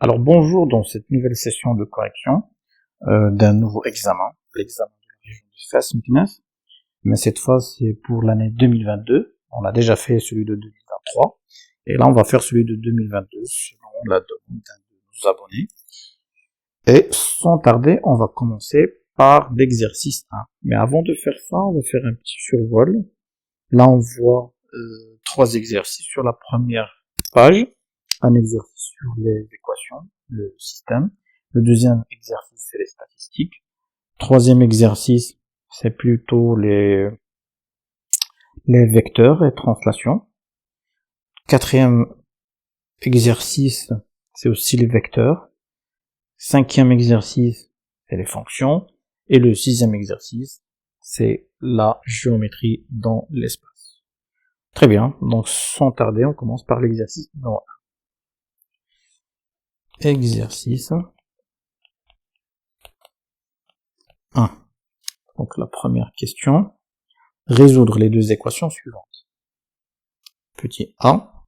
Alors bonjour dans cette nouvelle session de correction d'un nouveau examen, l'examen de la région de Fès-Meknès, mais cette fois c'est pour l'année 2022. On a déjà fait celui de 2023 et là on va faire celui de 2022 selon la demande d'un de nos abonnés. Et sans tarder, on va commencer par l'exercice 1. Mais avant de faire ça, on va faire un petit survol. Là on voit trois exercices sur la première page. Un exercice sur les équations, le système. Le deuxième exercice, c'est les statistiques. Troisième exercice, c'est plutôt les vecteurs et translation. Quatrième exercice, c'est aussi les vecteurs. Cinquième exercice, c'est les fonctions. Et le sixième exercice, c'est la géométrie dans l'espace. Très bien, donc sans tarder, on commence par l'exercice numéro 1. Exercice 1. Donc la première question, résoudre les deux équations suivantes. Petit a,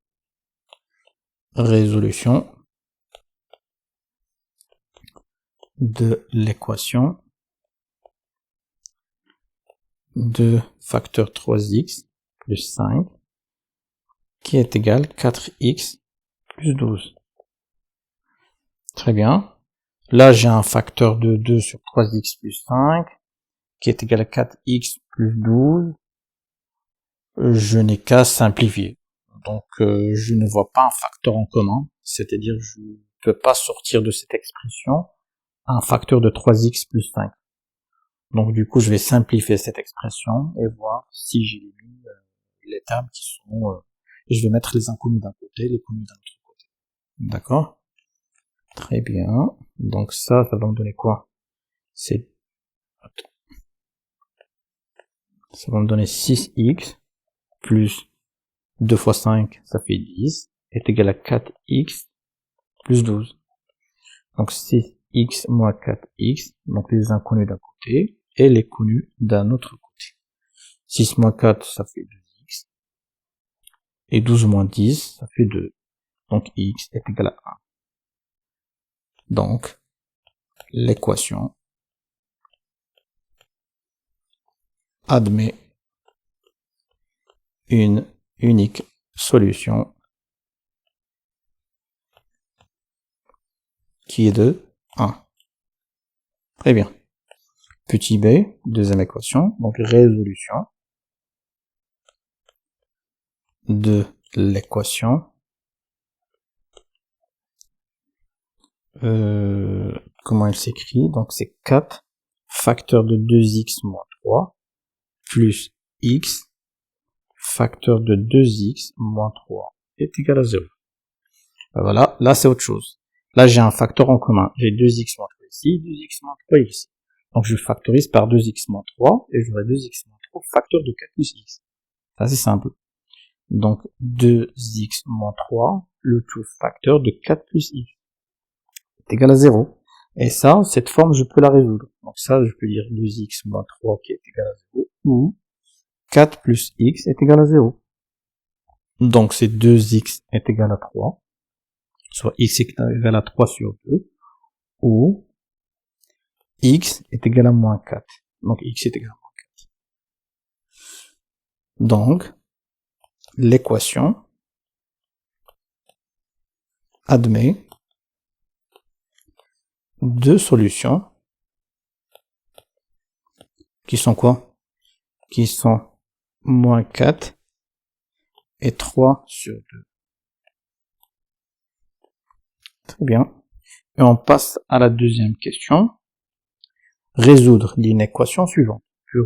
résolution de l'équation de facteur 3x plus 5 qui est égal à 4x plus 12. Très bien. Là, j'ai un facteur de 2 sur 3x plus 5 qui est égal à 4x plus 12. Je n'ai qu'à simplifier. Donc, je ne vois pas un facteur en commun, c'est-à-dire je ne peux pas sortir de cette expression un facteur de 3x plus 5. Donc, du coup, je vais simplifier cette expression et voir si j'élimine les termes qui sont... et je vais mettre les inconnus d'un côté, les connus d'un autre côté. D'accord? Très bien. Donc ça va me donner quoi? Ça va me donner 6x plus 2 fois 5, ça fait 10, est égal à 4x plus 12. Donc 6x moins 4x, donc les inconnus d'un côté, et les connus d'un autre côté. 6 moins 4, ça fait 2x, et 12 moins 10, ça fait 2. Donc x est égal à 1. Donc, l'équation admet une unique solution qui est de 1. Très bien. Petit b, deuxième équation, donc résolution de l'équation comment elle s'écrit? Donc c'est 4 facteur de 2x moins 3 plus x facteur de 2x moins 3 est égal à 0. Ben voilà, là c'est autre chose. Là j'ai un facteur en commun. J'ai 2x moins 3 ici, 2x moins 3 ici. Donc je factorise par 2x moins 3 et j'aurai 2x moins 3 facteur de 4 plus x. Ça c'est simple. Donc 2x moins 3, le tout facteur de 4 plus x est égal à 0. Et ça, cette forme, je peux la résoudre. Donc ça, je peux dire 2x moins 3 qui est égal à 0, ou 4 plus x est égal à 0. Donc c'est 2x est égal à 3, soit x est égal à 3 sur 2, ou x est égal à moins 4. Donc x est égal à moins 4. Donc, l'équation admet deux solutions qui sont quoi? Qui sont moins 4 et 3 sur 2. Très bien. Et on passe à la deuxième question. Résoudre l'inéquation suivante. Puis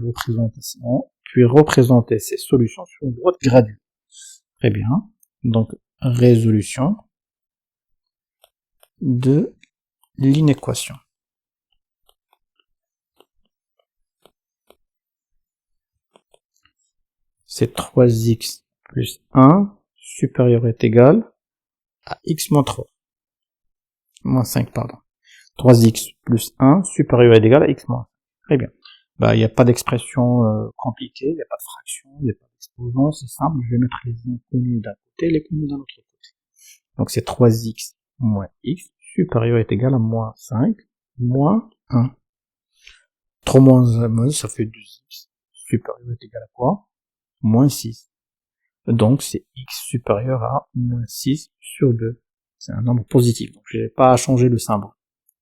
représenter ces solutions sur une droite gradue. Très bien. Donc, résolution de l'inéquation. C'est 3x plus 1 supérieur est égal à x moins 3. Moins 5, pardon. 3x plus 1 supérieur est égal à x moins 5. Très bien. Il n'y a pas d'expression compliquée, il n'y a pas de fraction, il n'y a pas d'exposant, c'est simple, je vais mettre les inconnus d'un côté et les connus d'un autre côté. Donc c'est 3x moins x supérieur est égal à moins 5, moins 1. 3 moins 1, ça fait 2x. Supérieur est égal à quoi? Moins 6. Donc, c'est x supérieur à moins 6 sur 2. C'est un nombre positif. Donc, je n'ai pas à changer le symbole.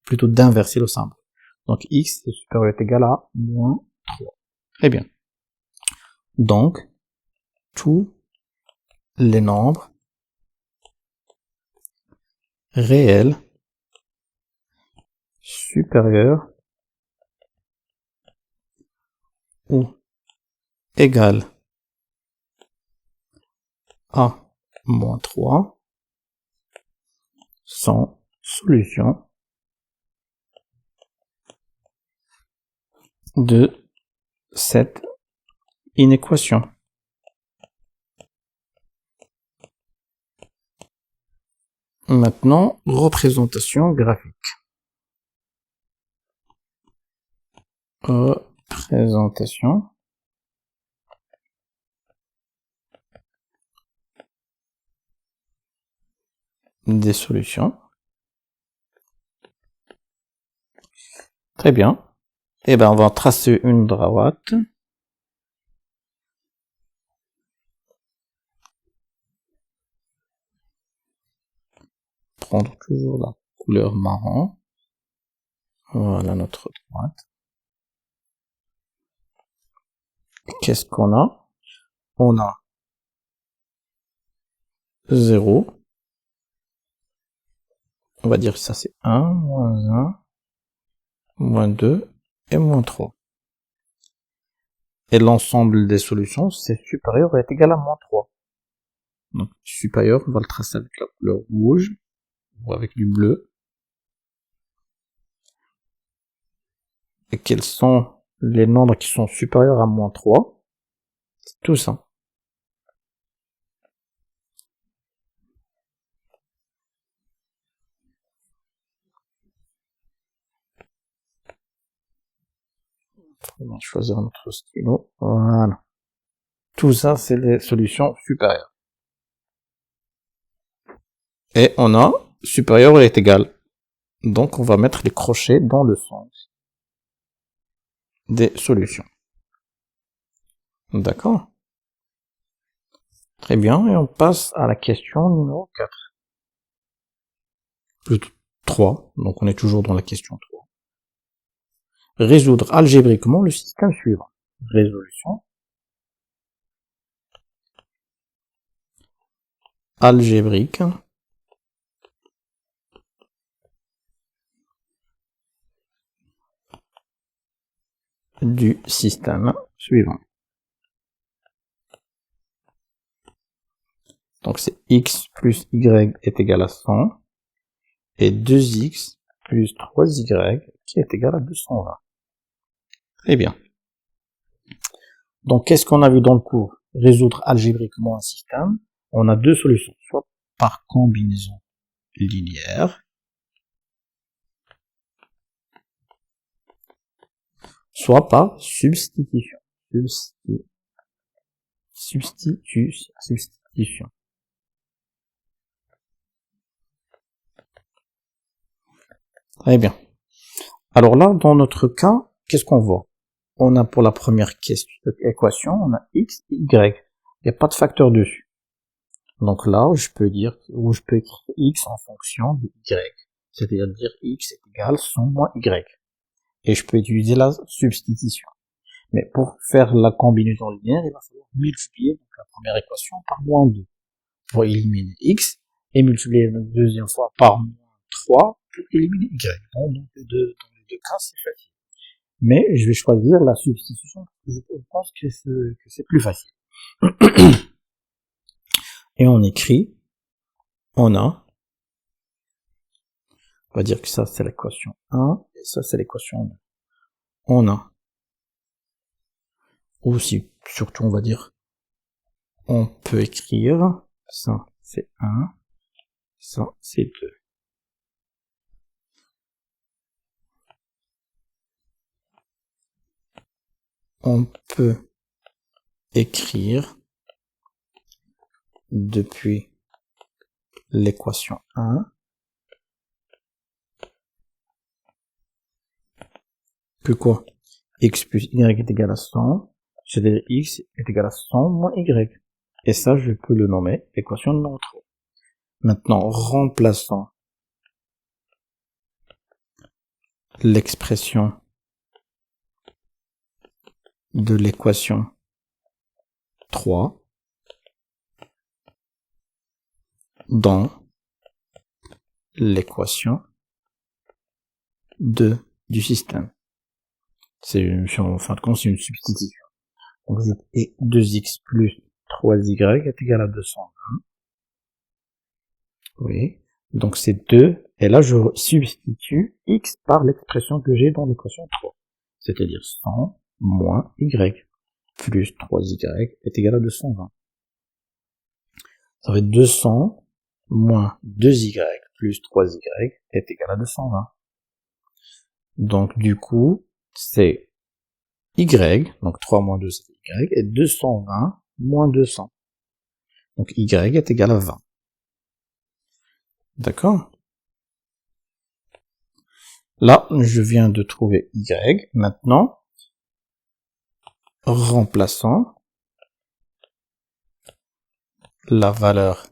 Plutôt d'inverser le symbole. Donc, x supérieur est égal à moins 3. Très bien. Donc, tous les nombres réels supérieurs ou égal à moins 3 sont solutions de cette inéquation. Maintenant, représentation graphique. Représentation des solutions. Très bien. Eh bien, on va tracer une droite. Prendre toujours la couleur marron. Voilà notre droite. Qu'est-ce qu'on a? On a 0. On va dire que ça c'est 1, moins 1, moins 2 et moins 3. Et l'ensemble des solutions, c'est supérieur ou est égal à moins 3. Donc, supérieur, on va le tracer avec la couleur rouge ou avec du bleu. Et quels sont les nombres qui sont supérieurs à moins 3? C'est tout ça. On va choisir notre stylo. Voilà. Tout ça, c'est les solutions supérieures. Et on a supérieur est égal. Donc, on va mettre les crochets dans le sens des solutions. D'accord? Très bien. Et on passe à la question numéro 4. Plutôt 3. Donc, on est toujours dans la question 3. Résoudre algébriquement le système suivant. Résolution algébrique du système suivant. Donc c'est x plus y est égal à 100 et 2x plus 3y qui est égal à 220. Très bien. Donc qu'est-ce qu'on a vu dans le cours? Résoudre algébriquement un système. On a deux solutions, soit par combinaison linéaire, soit par substitution. Substitution. Très bien. Alors là, dans notre cas, qu'est-ce qu'on voit? On a pour la première équation, on a x et y. Il n'y a pas de facteur dessus. Donc là, je peux écrire x en fonction de y. C'est-à-dire dire x est égal 100 moins y. Et je peux utiliser la substitution. Mais pour faire la combinaison linéaire, il va falloir multiplier donc, la première équation par moins 2 pour éliminer x et multiplier la deuxième fois par moins 3 pour éliminer y. Donc, dans les deux cas, c'est facile. Mais je vais choisir la substitution parce que je pense que c'est plus facile. Et on écrit, on va dire que ça c'est l'équation 1 et ça c'est l'équation 2. On a, ou si, surtout on va dire, on peut écrire, ça c'est 1, ça c'est 2. On peut écrire depuis l'équation 1 que quoi? X plus Y est égal à 100, c'est-à-dire X est égal à 100 moins Y. Et ça, je peux le nommer équation numéro 3. Maintenant, remplaçons l'expression de l'équation 3 dans l'équation 2 du système. En fin de compte, c'est une substitution. Donc, et 2x plus 3y est égal à 220. Oui. Donc, c'est 2. Et là, je substitue x par l'expression que j'ai dans l'équation 3. C'est-à-dire 100 moins y plus 3y est égal à 220. Ça va être 200 moins 2y plus 3y est égal à 220. Donc, du coup, c'est y, donc 3 moins 2, c'est y, et 220 moins 200. Donc, y est égal à 20. D'accord? Là, je viens de trouver y. Maintenant, remplaçons la valeur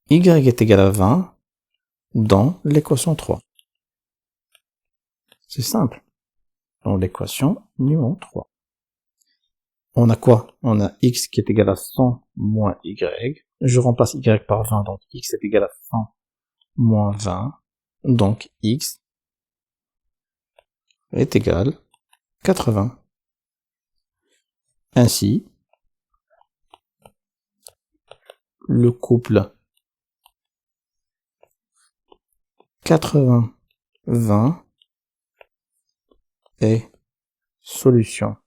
y est égal à 20 dans l'équation 3. C'est simple. Dans l'équation numéro 3. On a quoi? On a x qui est égal à 100 moins y. Je remplace y par 20, donc x est égal à 100 moins 20. Donc x est égal à 80. Ainsi, le couple 80-20 est solution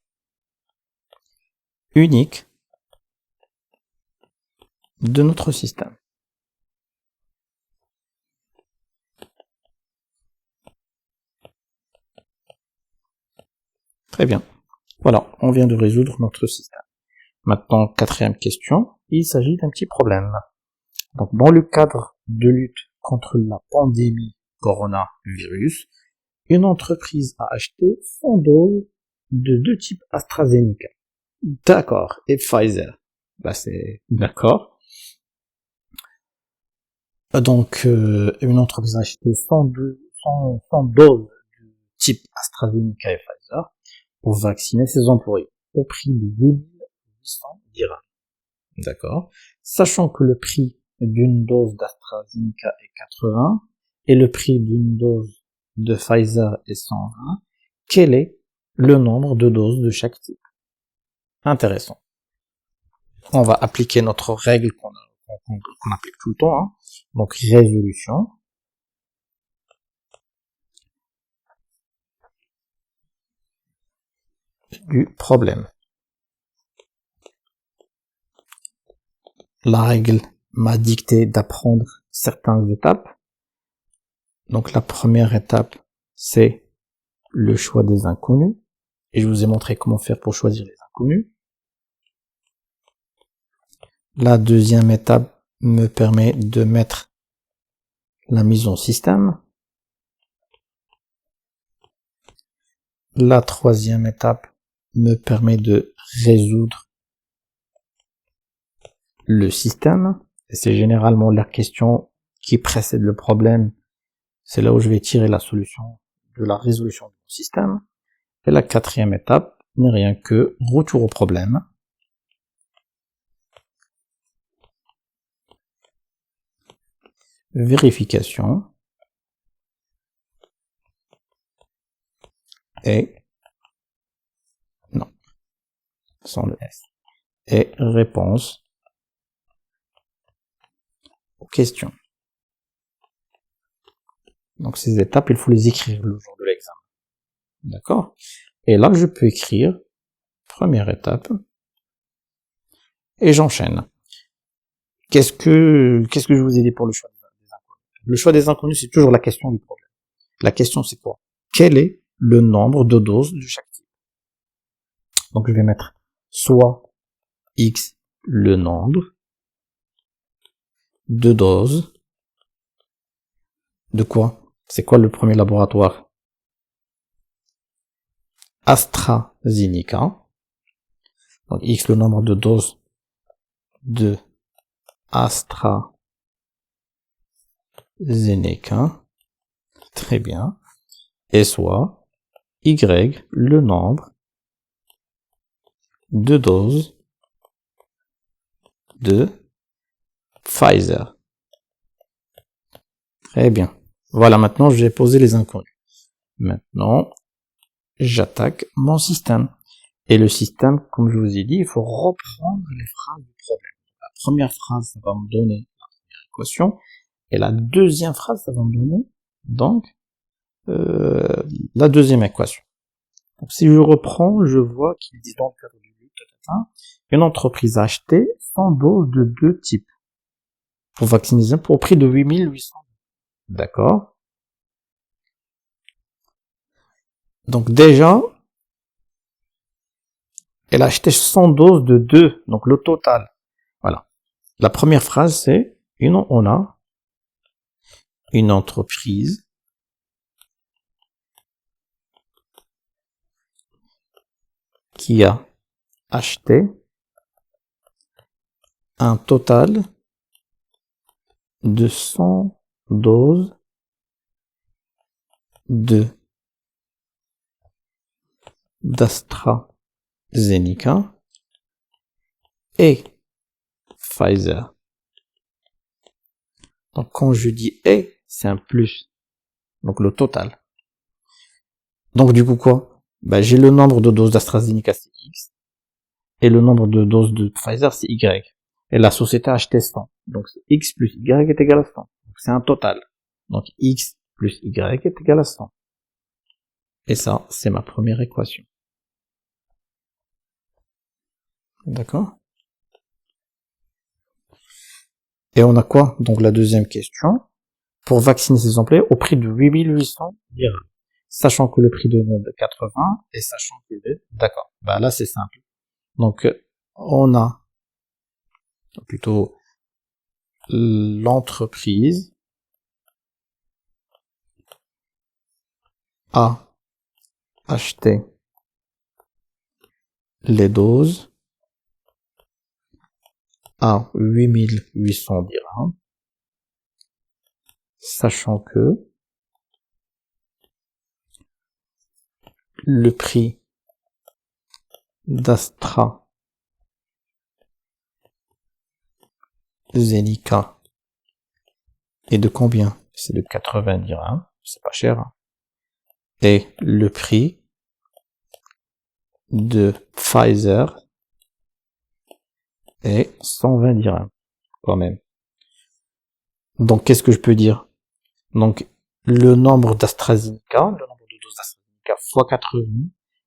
unique de notre système. Très bien. Voilà, on vient de résoudre notre système. Maintenant, quatrième question, il s'agit d'un petit problème. Donc, dans le cadre de lutte contre la pandémie coronavirus, une entreprise a acheté 100 doses de deux types AstraZeneca. D'accord. Et Pfizer. Bah, c'est d'accord. Donc, une entreprise a acheté 100 doses de type AstraZeneca et Pfizer pour vacciner ses employés au prix de 2800 dirhams. D'accord. Sachant que le prix d'une dose d'AstraZeneca est 80 et le prix d'une dose de Pfizer est 120, quel est le nombre de doses de chaque type? Intéressant. On va appliquer notre règle qu'on applique tout le temps. Hein. Donc, résolution. Du problème. La règle m'a dicté d'apprendre certaines étapes. Donc, la première étape, c'est le choix des inconnus. Et je vous ai montré comment faire pour choisir les inconnus. La deuxième étape me permet de mettre la mise en système. La troisième étape me permet de résoudre le système. Et c'est généralement la question qui précède le problème. C'est là où je vais tirer la solution de la résolution du système. Et la quatrième étape n'est rien que retour au problème. Vérification. Et non, sans le S. Et réponse aux questions. Donc ces étapes, il faut les écrire le jour de l'examen. D'accord? Et là, je peux écrire première étape et j'enchaîne. Qu'est-ce que je vous ai dit pour le choix des inconnus? Le choix des inconnus, c'est toujours la question du problème. La question, c'est quoi? Quel est le nombre de doses de chaque type? Donc je vais mettre soit X le nombre de doses de quoi? C'est quoi le premier laboratoire? AstraZeneca. Donc X, le nombre de doses de AstraZeneca. Très bien. Et soit Y, le nombre de doses de Pfizer. Très bien. Voilà, maintenant j'ai posé les inconnus. Maintenant, j'attaque mon système. Et le système, comme je vous ai dit, il faut reprendre les phrases du problème. La première phrase, ça va me donner la première équation. Et la deuxième phrase, ça va me donner, donc, la deuxième équation. Donc, si je reprends, je vois qu'il dit donc, une entreprise a acheté 100 doses de deux types pour vacciner pour prix de 8800. D'accord. Donc, déjà, elle a acheté 100 doses de deux, donc le total. Voilà. La première phrase, c'est, on a une entreprise qui a acheté un total de 100 doses d'AstraZeneca et Pfizer. Donc quand je dis et, c'est un plus. Donc le total. Donc du coup quoi? Ben, j'ai le nombre de doses d'AstraZeneca, c'est X. Et le nombre de doses de Pfizer, c'est Y. Et la société a acheté 100. Donc X plus Y est égal à 100. Donc c'est un total. Donc X plus Y est égal à 100. Et ça, c'est ma première équation. D'accord? Et on a quoi? Donc la deuxième question. Pour vacciner ses employés au prix de 8800 dirhams. Sachant que le prix de 80 et sachant que d'accord. Bah là, c'est simple. Donc, on a plutôt l'entreprise a acheté les doses à 8800 dirhams, sachant que le prix d'AstraZeneca est de combien? C'est de 80 dirhams, c'est pas cher. Hein. Et le prix de Pfizer est 120 dirhams, quand même. Donc, qu'est-ce que je peux dire? Donc, le nombre d'AstraZeneca, le nombre de doses d'AstraZeneca fois 80,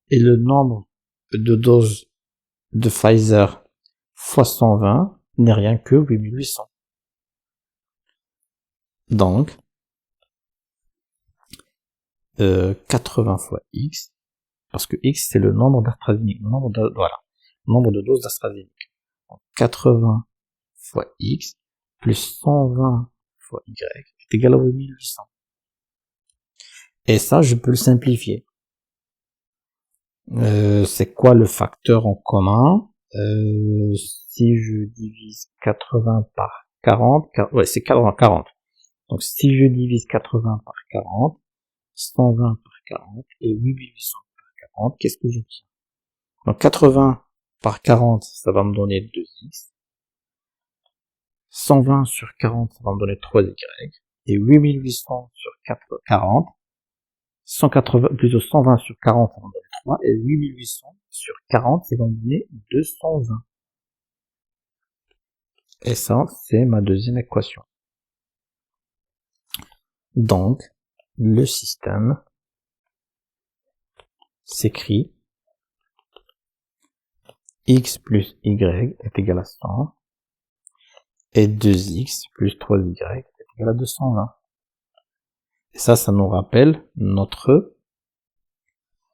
et le nombre de doses de Pfizer fois 120 n'est rien que 8800. Donc, 80 fois X, parce que X c'est le nombre d'AstraZeneca, le nombre de doses d'AstraZeneca. Donc, 80 fois X plus 120 fois Y est égal à 8800. Et ça, je peux le simplifier. C'est quoi le facteur en commun? Si je divise 80 par 40, ouais, c'est 40. Donc, si je divise 80 par 40, 120 par 40 et 8800 par 40, qu'est-ce que j'obtiens? Donc, 80 par 40, ça va me donner 2x. 120 sur 40, ça va me donner 3y. Et 8800 sur 40, 180, plutôt 120 sur 40, ça va me donner 3. Et 8800 sur 40, ça va me donner 220. Et ça, c'est ma deuxième équation. Donc, le système s'écrit x plus y est égal à 100 et 2x plus 3y est égal à 220. Et ça nous rappelle notre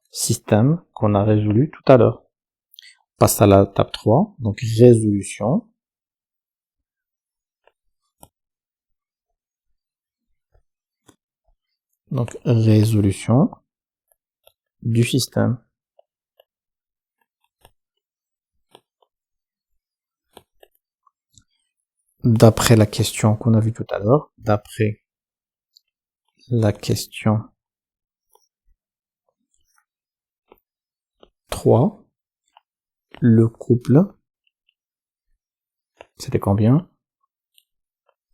système qu'on a résolu tout à l'heure. On passe à la table 3, donc résolution. Donc résolution du système. d'après la question qu'on a vue tout à l'heure, d'après la question 3, le couple, c'était combien?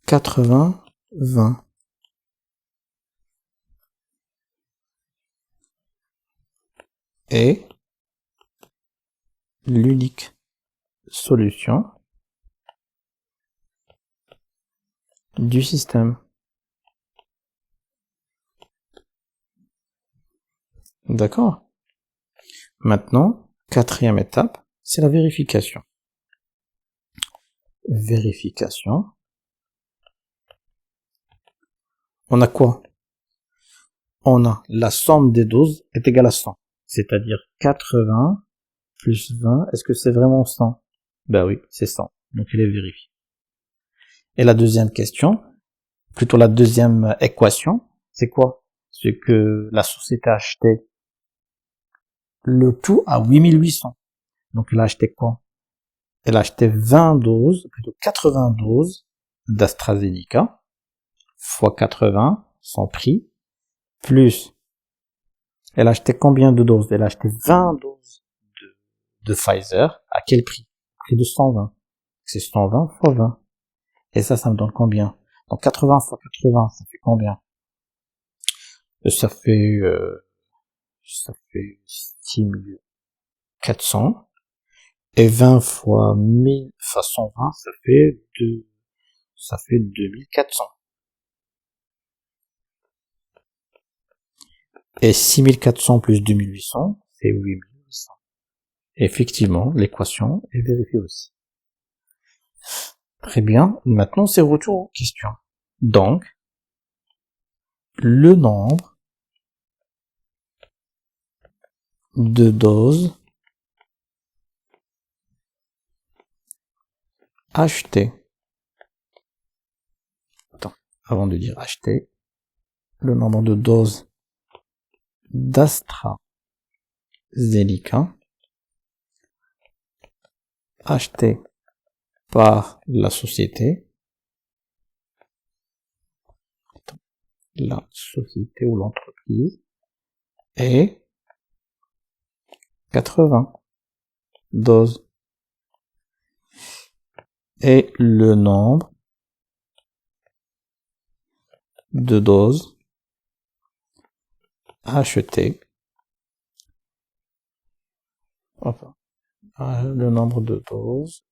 80-20. Et l'unique solution du système. D'accord? Maintenant, quatrième étape, c'est la vérification. Vérification. On a quoi? On a la somme des doses est égale à 100. C'est-à-dire 80 plus 20. Est-ce que c'est vraiment 100? Ben oui, c'est 100. Donc il est vérifié. Et la deuxième question, plutôt la deuxième équation, c'est quoi? C'est que la société a acheté le tout à 8800. Donc elle a acheté quoi? Elle a acheté 20 doses, plutôt 80 doses d'AstraZeneca, fois 80, son prix, plus, elle a acheté combien de doses? Elle a acheté 20 doses de Pfizer, à quel prix? Prix de 120. C'est 120 fois 20. Et ça me donne combien? Donc 80 fois 80, ça fait combien? Ça fait 6400. Et 20 fois 1000 fois 120, ça fait 2400. Et 6400 plus 2800, c'est 8800. Effectivement, l'équation est vérifiée aussi. Très bien. Maintenant, c'est retour aux questions. Donc, le nombre de doses achetées. Attends, avant de dire acheter, le nombre de doses d'AstraZeneca achetées par la société ou l'entreprise est 80 doses. Et le nombre de doses achetées, le nombre de doses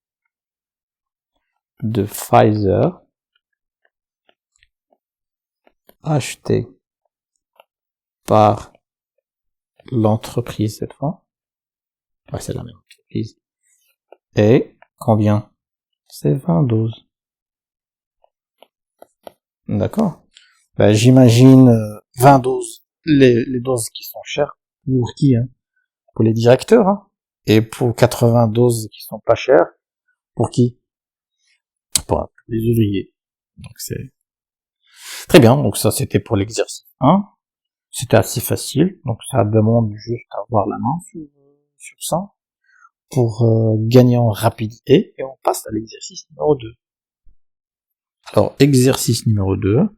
de Pfizer achetées par l'entreprise cette fois. Ouais, c'est la même entreprise. Et combien? C'est 20 doses. D'accord? Ben, j'imagine 20 doses, les doses qui sont chères. Pour qui, hein? Pour les directeurs, hein? Et pour 80 doses qui sont pas chères, pour qui? Pour les ouvriers. Donc c'est très bien. Donc ça, c'était pour l'exercice 1. C'était assez facile. Donc ça demande juste d'avoir la main sur ça pour gagner en rapidité. Et on passe à l'exercice numéro 2. Alors, exercice numéro 2.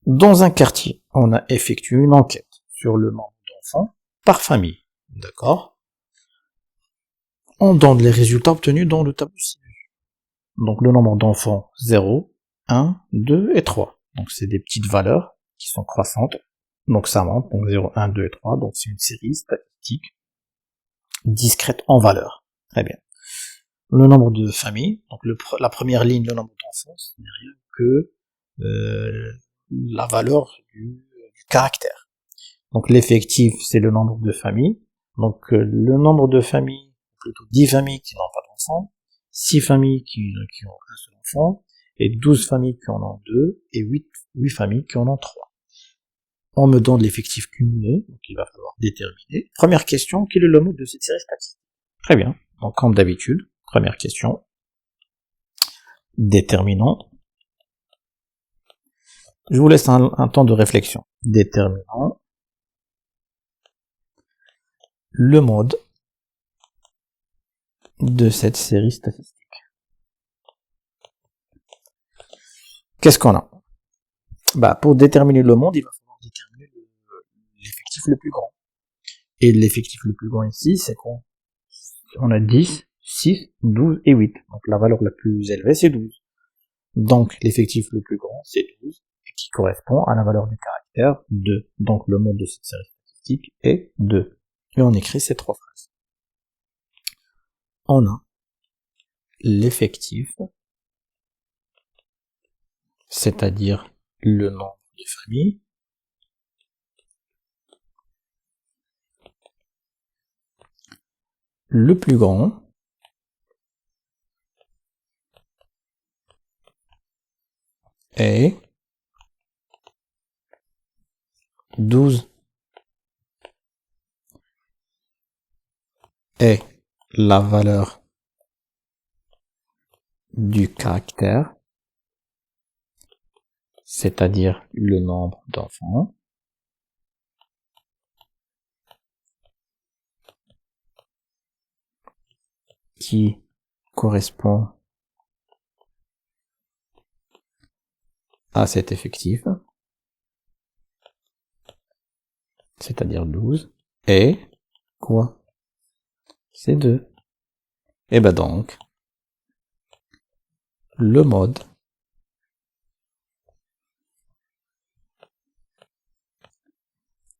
Dans un quartier, on a effectué une enquête sur le nombre d'enfants par famille. D'accord? On donne les résultats obtenus dans le tableau ci-dessus. Donc le nombre d'enfants 0, 1, 2 et 3. Donc c'est des petites valeurs qui sont croissantes. Donc ça monte, donc 0, 1, 2 et 3. Donc c'est une série statistique discrète en valeur. Très bien. Le nombre de familles, donc la première ligne, le nombre d'enfants, ce n'est rien que la valeur du caractère. Donc l'effectif, c'est le nombre de familles. Donc le nombre de familles, plutôt 10 familles qui n'ont pas d'enfants, 6 familles qui ont un seul enfant, et 12 familles qui en ont 2, et 8 familles qui en ont 3. On me donne l'effectif cumulé, donc il va falloir déterminer. Première question, quel est le mode de cette série statistique? Très bien, donc comme d'habitude, première question, déterminant. Je vous laisse un temps de réflexion. Déterminant le mode de cette série statistique. Qu'est-ce qu'on a? Pour déterminer le monde, il va falloir déterminer l'effectif le plus grand. Et l'effectif le plus grand ici, c'est quoi? On a 10, 6, 12 et 8. Donc la valeur la plus élevée, c'est 12. Donc l'effectif le plus grand, c'est 12, qui correspond à la valeur du caractère 2. Donc le mode de cette série statistique est 2. Et on écrit ces trois phrases. On a l'effectif, c'est-à-dire le nombre de familles, le plus grand, est 12. Et la valeur du caractère, c'est-à-dire le nombre d'enfants, qui correspond à cet effectif, c'est-à-dire 12, et quoi? C'est 2. Et donc, le mode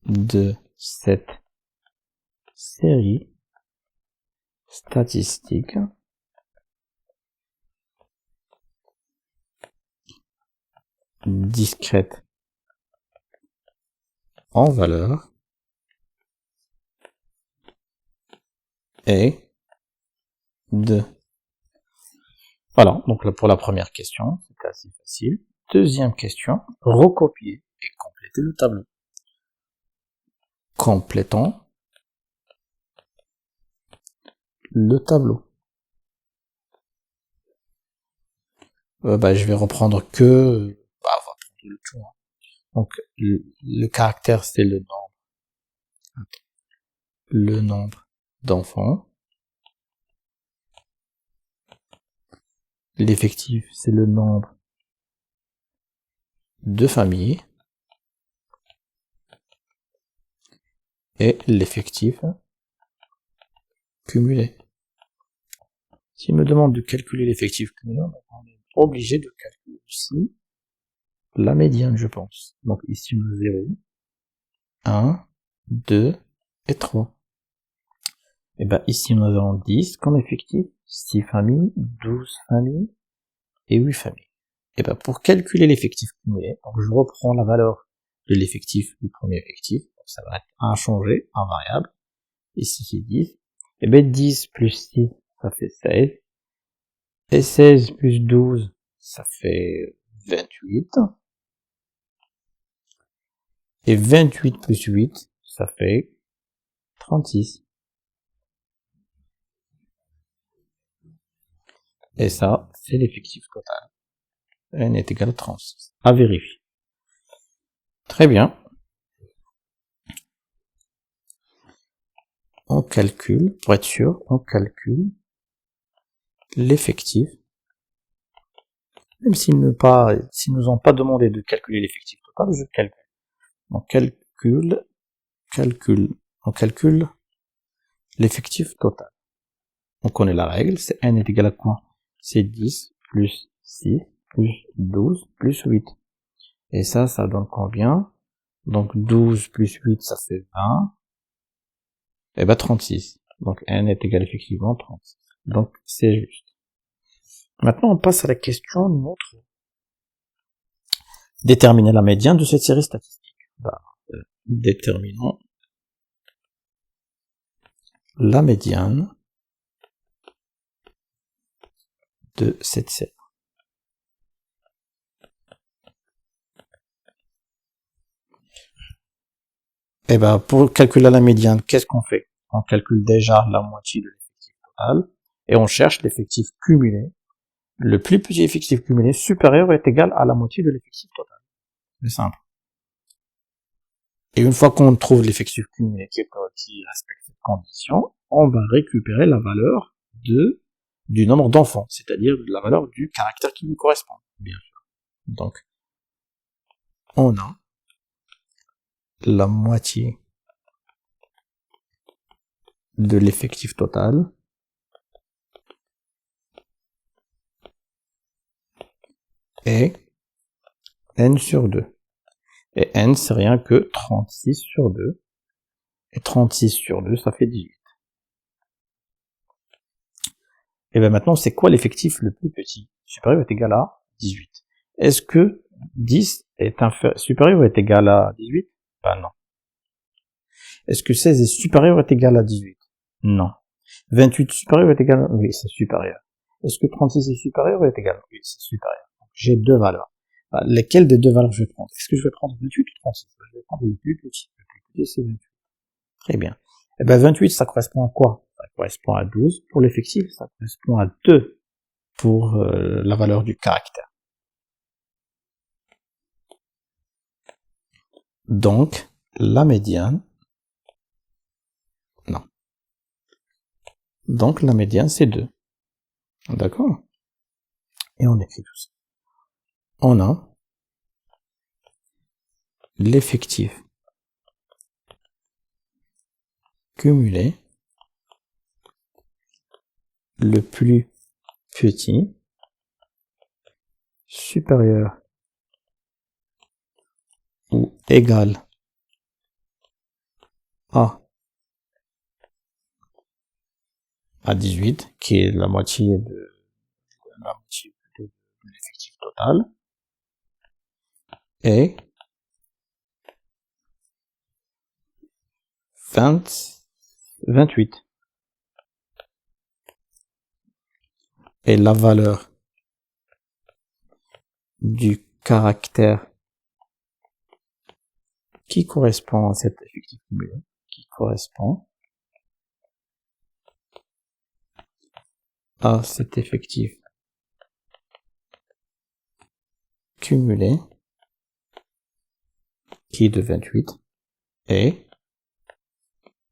de cette série statistique discrète en valeur est 2. Voilà, donc pour la première question, c'est assez facile. Deuxième question, recopier et compléter le tableau. Complétons le tableau. Je vais reprendre que... on va prendre le tout. Hein. Donc, le caractère, c'est le nombre. Le nombre d'enfants. L'effectif, c'est le nombre de familles. Et l'effectif cumulé. S'il me demande de calculer l'effectif cumulé, on est obligé de calculer aussi la médiane, je pense. Donc ici, on a 0, 1, 2 et 3. Et ici, nous avons 10 comme effectif, 6 familles, 12 familles et 8 familles. Et pour calculer l'effectif cumulé, donc je reprends la valeur de l'effectif du premier effectif. Donc ça va être inchangé, invariable. Ici, c'est 10. 10 plus 6, ça fait 16. Et 16 plus 12, ça fait 28. Et 28 plus 8, ça fait 36. Et ça, c'est l'effectif total. N est égal à 36. À vérifier. Très bien. On calcule, pour être sûr, on calcule l'effectif. Même s'ils nous ont pas demandé de calculer l'effectif total, je calcule. On calcule l'effectif total. On connaît la règle, c'est n est égal à quoi? C'est 10 plus 6 plus 12 plus 8. Et ça donne combien? Donc 12 plus 8, ça fait 20. Et 36. Donc n est égal effectivement 36. Donc c'est juste. Maintenant, on passe à la question numéro 3. Déterminer la médiane de cette série statistique. Déterminons la médiane de cette série. Pour calculer la médiane, qu'est-ce qu'on fait? On calcule déjà la moitié de l'effectif total et on cherche l'effectif cumulé. Le plus petit effectif cumulé supérieur est égal à la moitié de l'effectif total. C'est simple. Et une fois qu'on trouve l'effectif cumulé qui respecte cette condition, on va récupérer la valeur du nombre d'enfants, c'est-à-dire de la valeur du caractère qui lui correspond, bien sûr. Donc, on a la moitié de l'effectif total est n sur 2. Et n, c'est rien que 36 sur 2. Et 36 sur 2, ça fait 18. Et bien maintenant, c'est quoi l'effectif le plus petit? Supérieur est égal à 18. Est-ce que 10 est supérieur ou est égal à 18? Ben non. Est-ce que 16 est supérieur ou est égal à 18? Non. 28 supérieur est égal à... Oui, c'est supérieur. Est-ce que 36 est supérieur ou est égal? Oui, c'est supérieur. Donc, j'ai deux valeurs. Lesquelles des deux valeurs je vais prendre? Est-ce que je vais prendre 28 ou 36? Je vais prendre le plus petit. Le plus petit, c'est 28. Très bien. Eh ben 28, ça correspond à quoi? Ça correspond à 12 pour l'effectif, ça correspond à 2 pour la valeur du caractère. Donc, la médiane, non. Donc, la médiane, c'est 2. D'accord? Et on écrit tout ça. On a l'effectif cumulé le plus petit supérieur ou égal à 18, qui est la moitié de l'effectif total, et 28. Et la valeur du caractère qui correspond à cet effectif cumulé, qui correspond à cet effectif cumulé, qui est de 28, et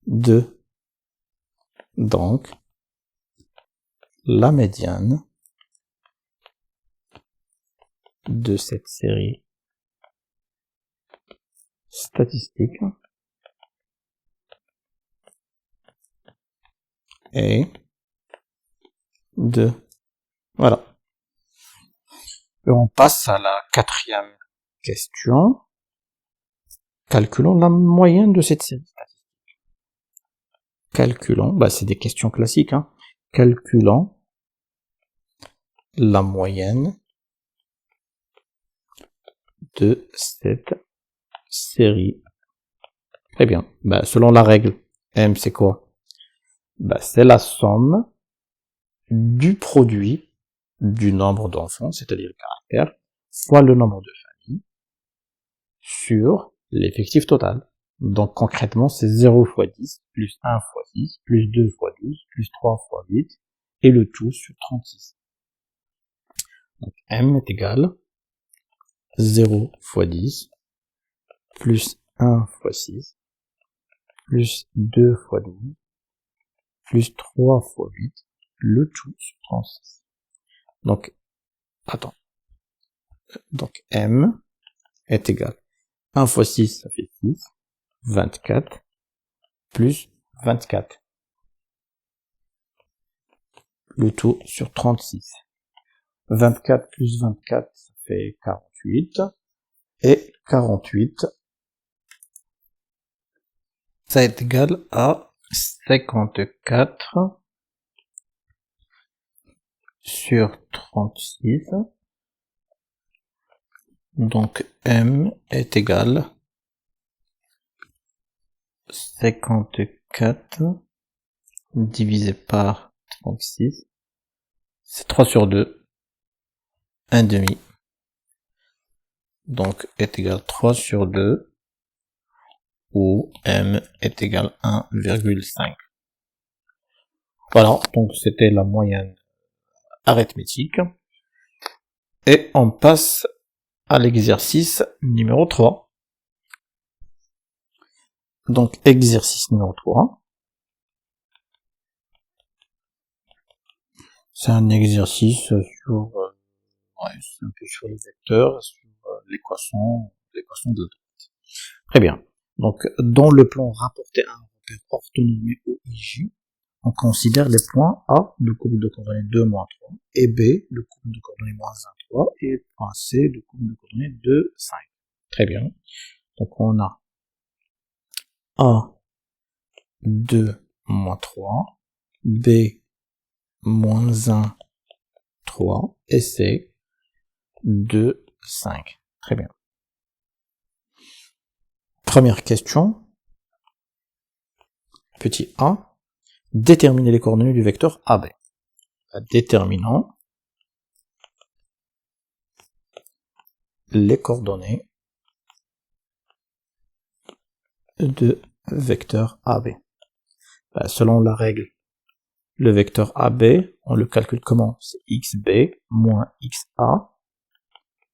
2. Donc, la médiane de cette série statistique est de... Voilà. Et on passe à la 4e question. Calculons la moyenne de cette série statistique. Calculons, c'est des questions classiques, hein. Calculons la moyenne de cette série. Très bien. Selon la règle, M c'est quoi? C'est la somme du produit du nombre d'enfants, c'est-à-dire le caractère, fois le nombre de familles, sur l'effectif total. Donc concrètement, c'est 0 fois 10, plus 1 fois 6, plus 2 fois 12, plus 3 fois 8, et le tout sur 36. Donc M est égal 0 fois 10, plus 1 fois 6, plus 2 fois 12, plus 3 fois 8, le tout sur 36. Donc, attends. Donc M est égal 1 fois 6, ça fait 6, 24, plus 24. Le tout sur 36. 24 plus 24, ça fait 48. Et 48, ça est égal à 54 sur 36. Donc M est égal 54 divisé par 36. C'est 3 sur 2. 1 demi. Donc est égal 3 sur 2. Où M est égal 1,5. Voilà, donc c'était la moyenne arithmétique. Et on passe à l'exercice numéro 3. Donc exercice numéro 3. C'est un exercice sur, c'est un peu sur les vecteurs, sur l'équation de droite. Très bien. Donc, dans le plan rapporté à un repère orthonormé OIJ, on considère les points A, le couple de coordonnées 2, moins 3, et B, le couple de coordonnées moins 1, 3, et le point C, le couple de coordonnées 2, 5. Très bien. Donc, on a A, 2, moins 3, B, moins 1, 3, et C, 2, 5. Très bien. Première question. Petit a. Déterminer les coordonnées du vecteur AB. Déterminant les coordonnées de vecteur AB. Selon la règle, le vecteur AB, on le calcule comment? C'est xb moins xa,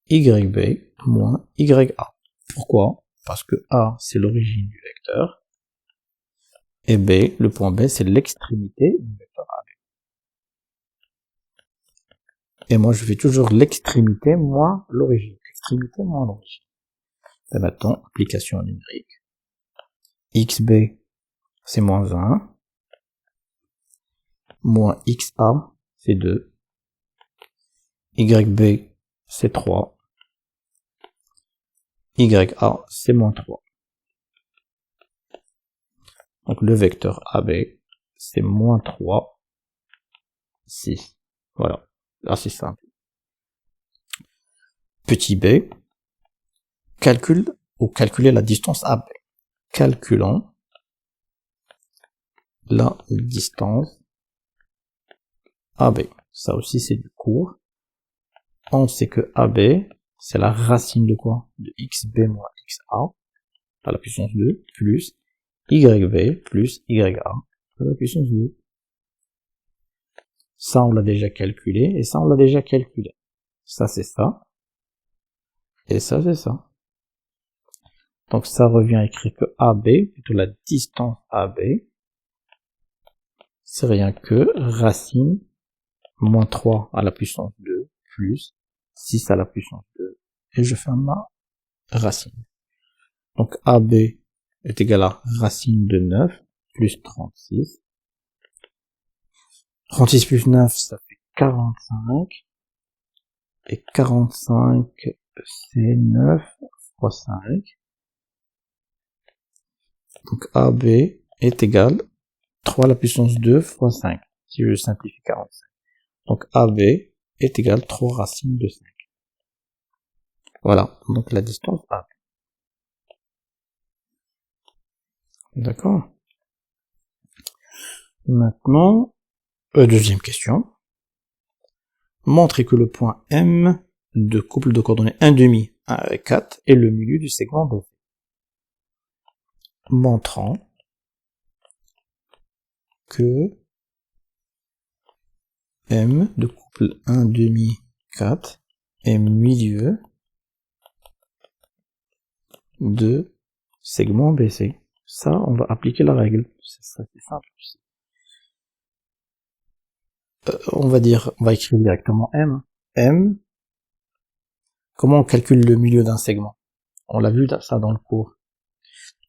yb moins ya. Pourquoi? Parce que A, c'est l'origine du vecteur, et B, le point B, c'est l'extrémité du vecteur AB. Et moi, je fais toujours l'extrémité moins l'origine. Extrémité moins l'origine. Et maintenant, application numérique. xb, c'est moins 1. Moins xa, c'est 2. Yb, c'est 3. Ya, c'est moins 3. Donc le vecteur AB, c'est moins 3, 6. Voilà. Là, c'est simple. Petit b, calculer la distance AB. Calculant la distance AB. Ça aussi, c'est du cours. On sait que AB, c'est la racine de quoi? De xb moins xa, à la puissance 2, plus yb plus ya, à la puissance 2. Ça, on l'a déjà calculé, et ça, on l'a déjà calculé. Ça, c'est ça. Et ça, c'est ça. Donc, ça revient à écrire que AB, plutôt la distance AB, c'est rien que racine moins 3 à la puissance 2, plus 6 à la puissance 2. Et je fais ma racine. Donc, AB est égal à racine de 9, plus 36. 36 plus 9, ça fait 45. Et 45, c'est 9 fois 5. Donc AB est égal 3 à la puissance 2 fois 5, si je simplifie 45. Donc AB est égal 3 racines de 5. Voilà, donc la distance AB. D'accord. Maintenant, deuxième question. Montrez que le point M de couple de coordonnées 1,5, 1 et 4 est le milieu du segment BC. Montrant que M de couple 1,5, 4 est milieu de segment BC. Ça, on va appliquer la règle. C'est simple. On va écrire directement M. M, comment on calcule le milieu d'un segment? On l'a vu ça dans le cours.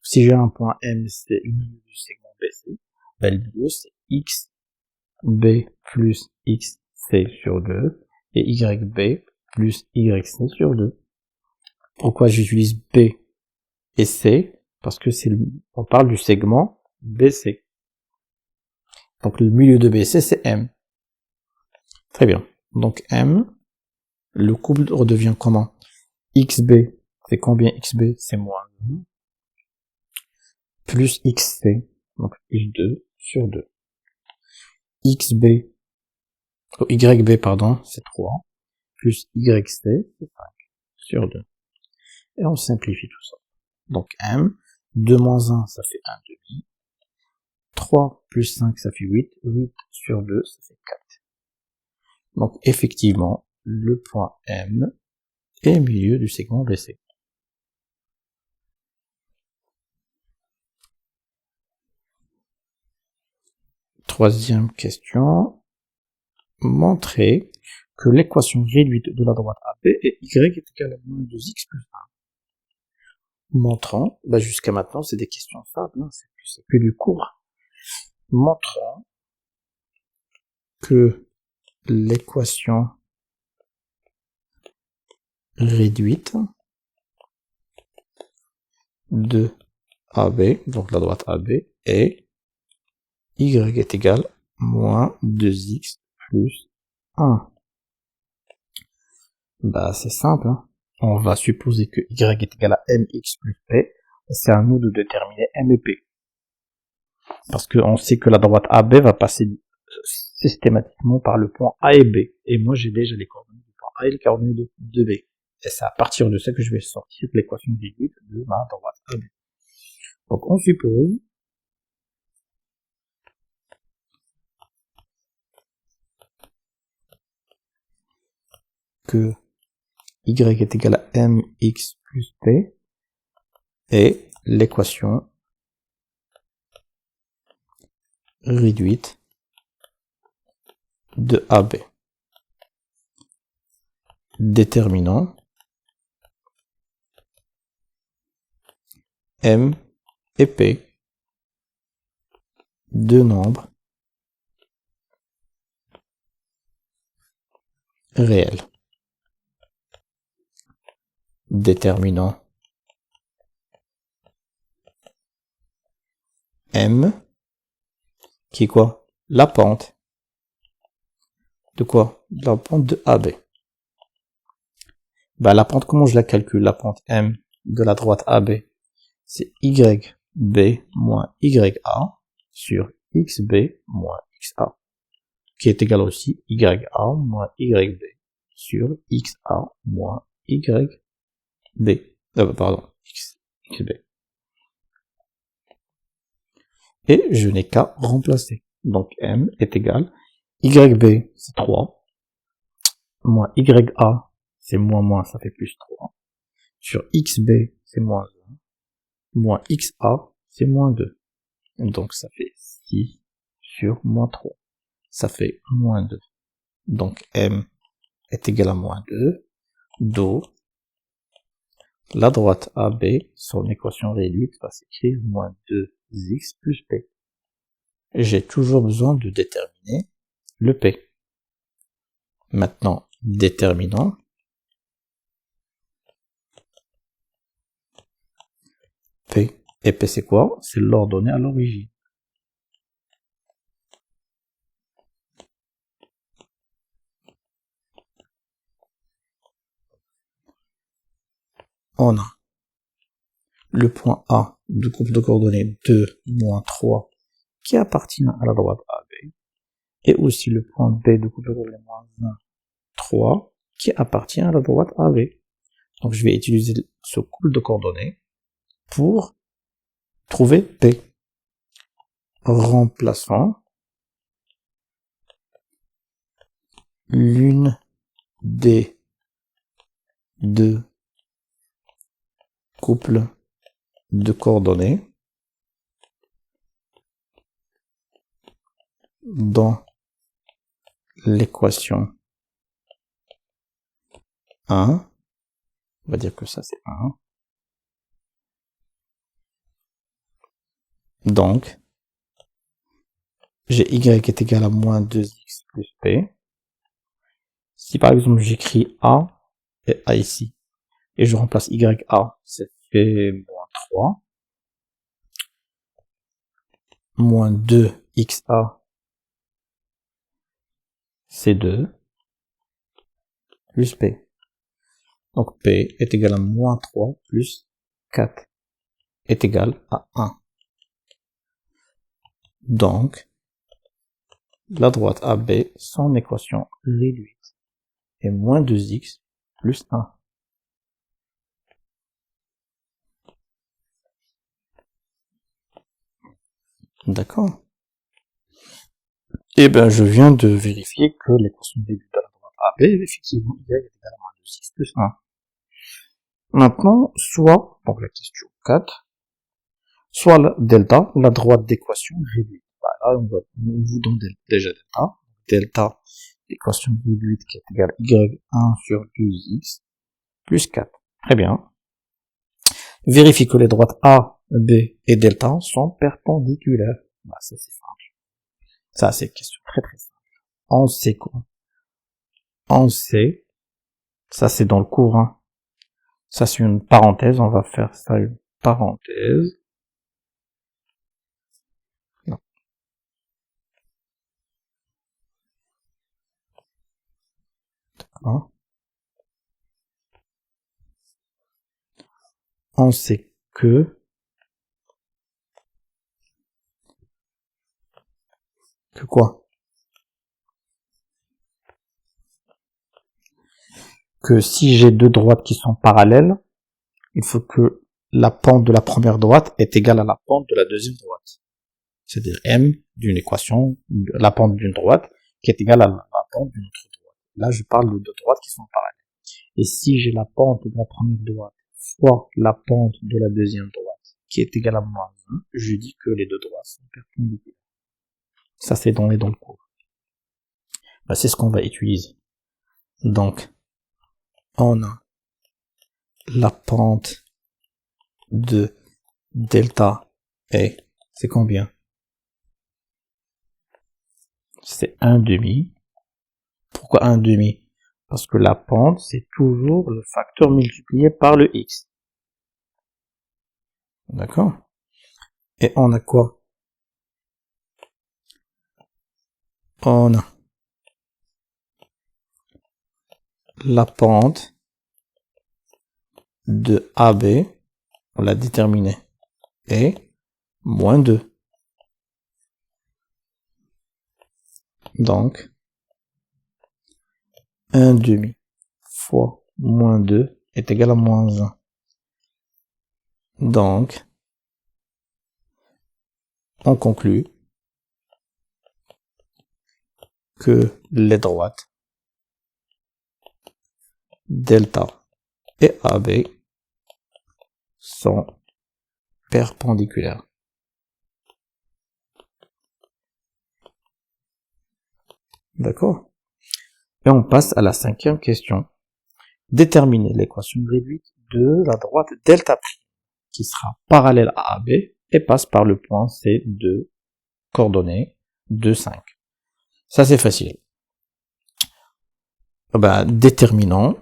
Si j'ai un point M, c'est le milieu du segment BC. Le milieu, c'est XB plus XC sur 2 et YB plus YC sur 2. Pourquoi j'utilise B et C? Parce que on parle du segment BC. Donc le milieu de BC, c'est M. Très bien. Donc M, le couple redevient comment? XB, c'est combien XB? C'est moins 1. Plus XC, donc plus 2 sur 2. YB, pardon, c'est 3. Plus YC, c'est 5 sur 2. Et on simplifie tout ça. Donc M, 2 moins 1, ça fait 1 demi. 3 plus 5, ça fait 8. 8 sur 2, ça fait 4. Donc effectivement, le point M est au milieu du segment BC. Troisième question. montrer que l'équation réduite de la droite AB est y est égal à moins 2x plus 1. Montrant, jusqu'à maintenant c'est des questions simples, c'est que du cours. Montrant que l'équation réduite de AB, donc la droite AB, est y est égal à moins 2x plus 1. C'est simple. On va supposer que y est égal à mx plus p. C'est à nous de déterminer m et p. Parce qu'on sait que la droite AB va passer systématiquement par le point A et B. Et moi, j'ai déjà les coordonnées du point A et les coordonnées de B. Et c'est à partir de ça que je vais sortir l'équation réduite de ma droite AB. Donc, on suppose que y est égal à mx plus p et l'équation réduite de AB. Déterminant m et p deux nombres réels. Déterminant m qui est quoi? La pente. De quoi? La pente de AB. La pente, comment je la calcule? La pente m de la droite AB, c'est YB moins YA sur XB moins XA, qui est égal aussi YA moins YB sur XA moins YB. XB. Et je n'ai qu'à remplacer. Donc M est égal, YB c'est 3, moins YA c'est moins, ça fait plus 3, sur XB c'est moins 1, moins XA c'est moins 2. Donc ça fait 6 sur moins 3. Ça fait moins 2. Donc M est égal à moins 2. d'où la droite AB, son équation réduite va s'écrire moins 2x plus P. J'ai toujours besoin de déterminer le P. Maintenant, déterminant P. Et P c'est quoi? C'est l'ordonnée à l'origine. On a le point A du groupe de coordonnées 2, moins 3 qui appartient à la droite AB et aussi le point B du groupe de coordonnées moins 1, 3 qui appartient à la droite AB. Donc je vais utiliser ce couple de coordonnées pour trouver P. Remplaçant l'une des deux couples de coordonnées dans l'équation 1. On va dire que ça c'est 1. Donc, j'ai y est égal à moins 2x plus p. Si par exemple j'écris a et a ici, et je remplace ya, ça fait moins 3. Moins 2xa, c'est 2, plus p. Donc p est égal à moins 3 plus 4 est égal à 1. Donc, la droite AB, son équation réduite est moins 2x plus 1. D'accord? Et je viens de vérifier que l'équation réduite de la droite AB est effectivement y est égal à moins 2x plus 1. Maintenant, soit, donc la question 4, soit la delta, la droite d'équation réduite. Là, on vous donne déjà delta. Delta l'équation réduite qui est égale à y1 sur 2x plus 4. Très bien. Vérifie que les droites A, B et delta sont perpendiculaires. Bah, ça c'est simple. Ça c'est une question très très simple. On sait quoi? On sait, ça c'est dans le cours, hein. Ça c'est une parenthèse, on va faire ça une parenthèse. Non. D'accord. On sait que quoi? Que si j'ai deux droites qui sont parallèles, il faut que la pente de la première droite est égale à la pente de la deuxième droite. C'est-à-dire m d'une équation, la pente d'une droite, qui est égale à la pente d'une autre droite. Là, je parle de deux droites qui sont parallèles. Et si j'ai la pente de la première droite fois la pente de la deuxième droite, qui est égale à moins 1, je dis que les deux droites sont perpendiculaires. Ça, c'est dans le cours. Bah, c'est ce qu'on va utiliser. Donc, on a la pente de delta et c'est combien? C'est 1/2. Pourquoi 1/2? Parce que la pente, c'est toujours le facteur multiplié par le x. D'accord? Et on a quoi? On a la pente de AB, on l'a déterminé, et moins 2. Donc, 1/2 fois moins 2 est égal à moins 1. Donc, on conclut que les droites delta et AB sont perpendiculaires. D'accord? Et on passe à la 5e question. Déterminer l'équation réduite de la droite delta prime qui sera parallèle à AB et passe par le point C de coordonnées 2, 5. Ça c'est facile. Ben, déterminant.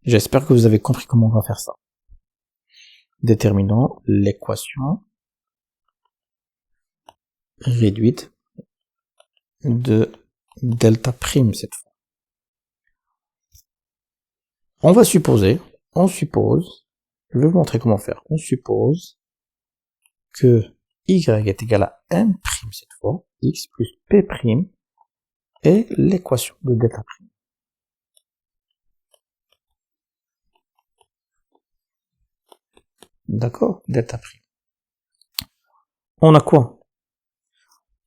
J'espère que vous avez compris comment on va faire ça. Déterminant l'équation réduite de delta prime cette fois. On va supposer, je vais vous montrer comment faire. On suppose que y est égal à m' cette fois, x plus p' est l'équation de delta prime. D'accord? Delta prime. On a quoi?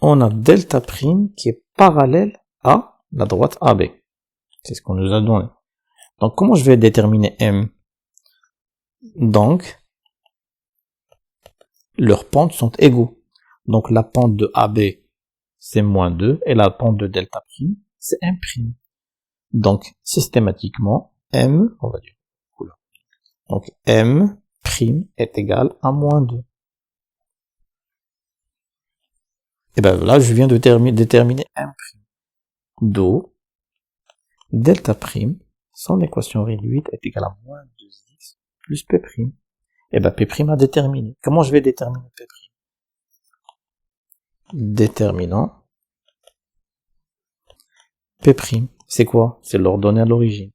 On a delta prime qui est parallèle à la droite AB. C'est ce qu'on nous a donné. Donc, comment je vais déterminer M? Donc, leurs pentes sont égaux. Donc, la pente de AB, c'est moins 2, et la pente de delta prime, c'est 1'. Donc, systématiquement, M, on va dire, donc M' est égal à moins 2. Et ben là, je viens de déterminer M'. d'où delta prime, son équation réduite est égale à moins 2x plus P'. Et ben P' a déterminé. Comment je vais déterminer P'? Déterminant P'. C'est quoi? C'est l'ordonnée à l'origine.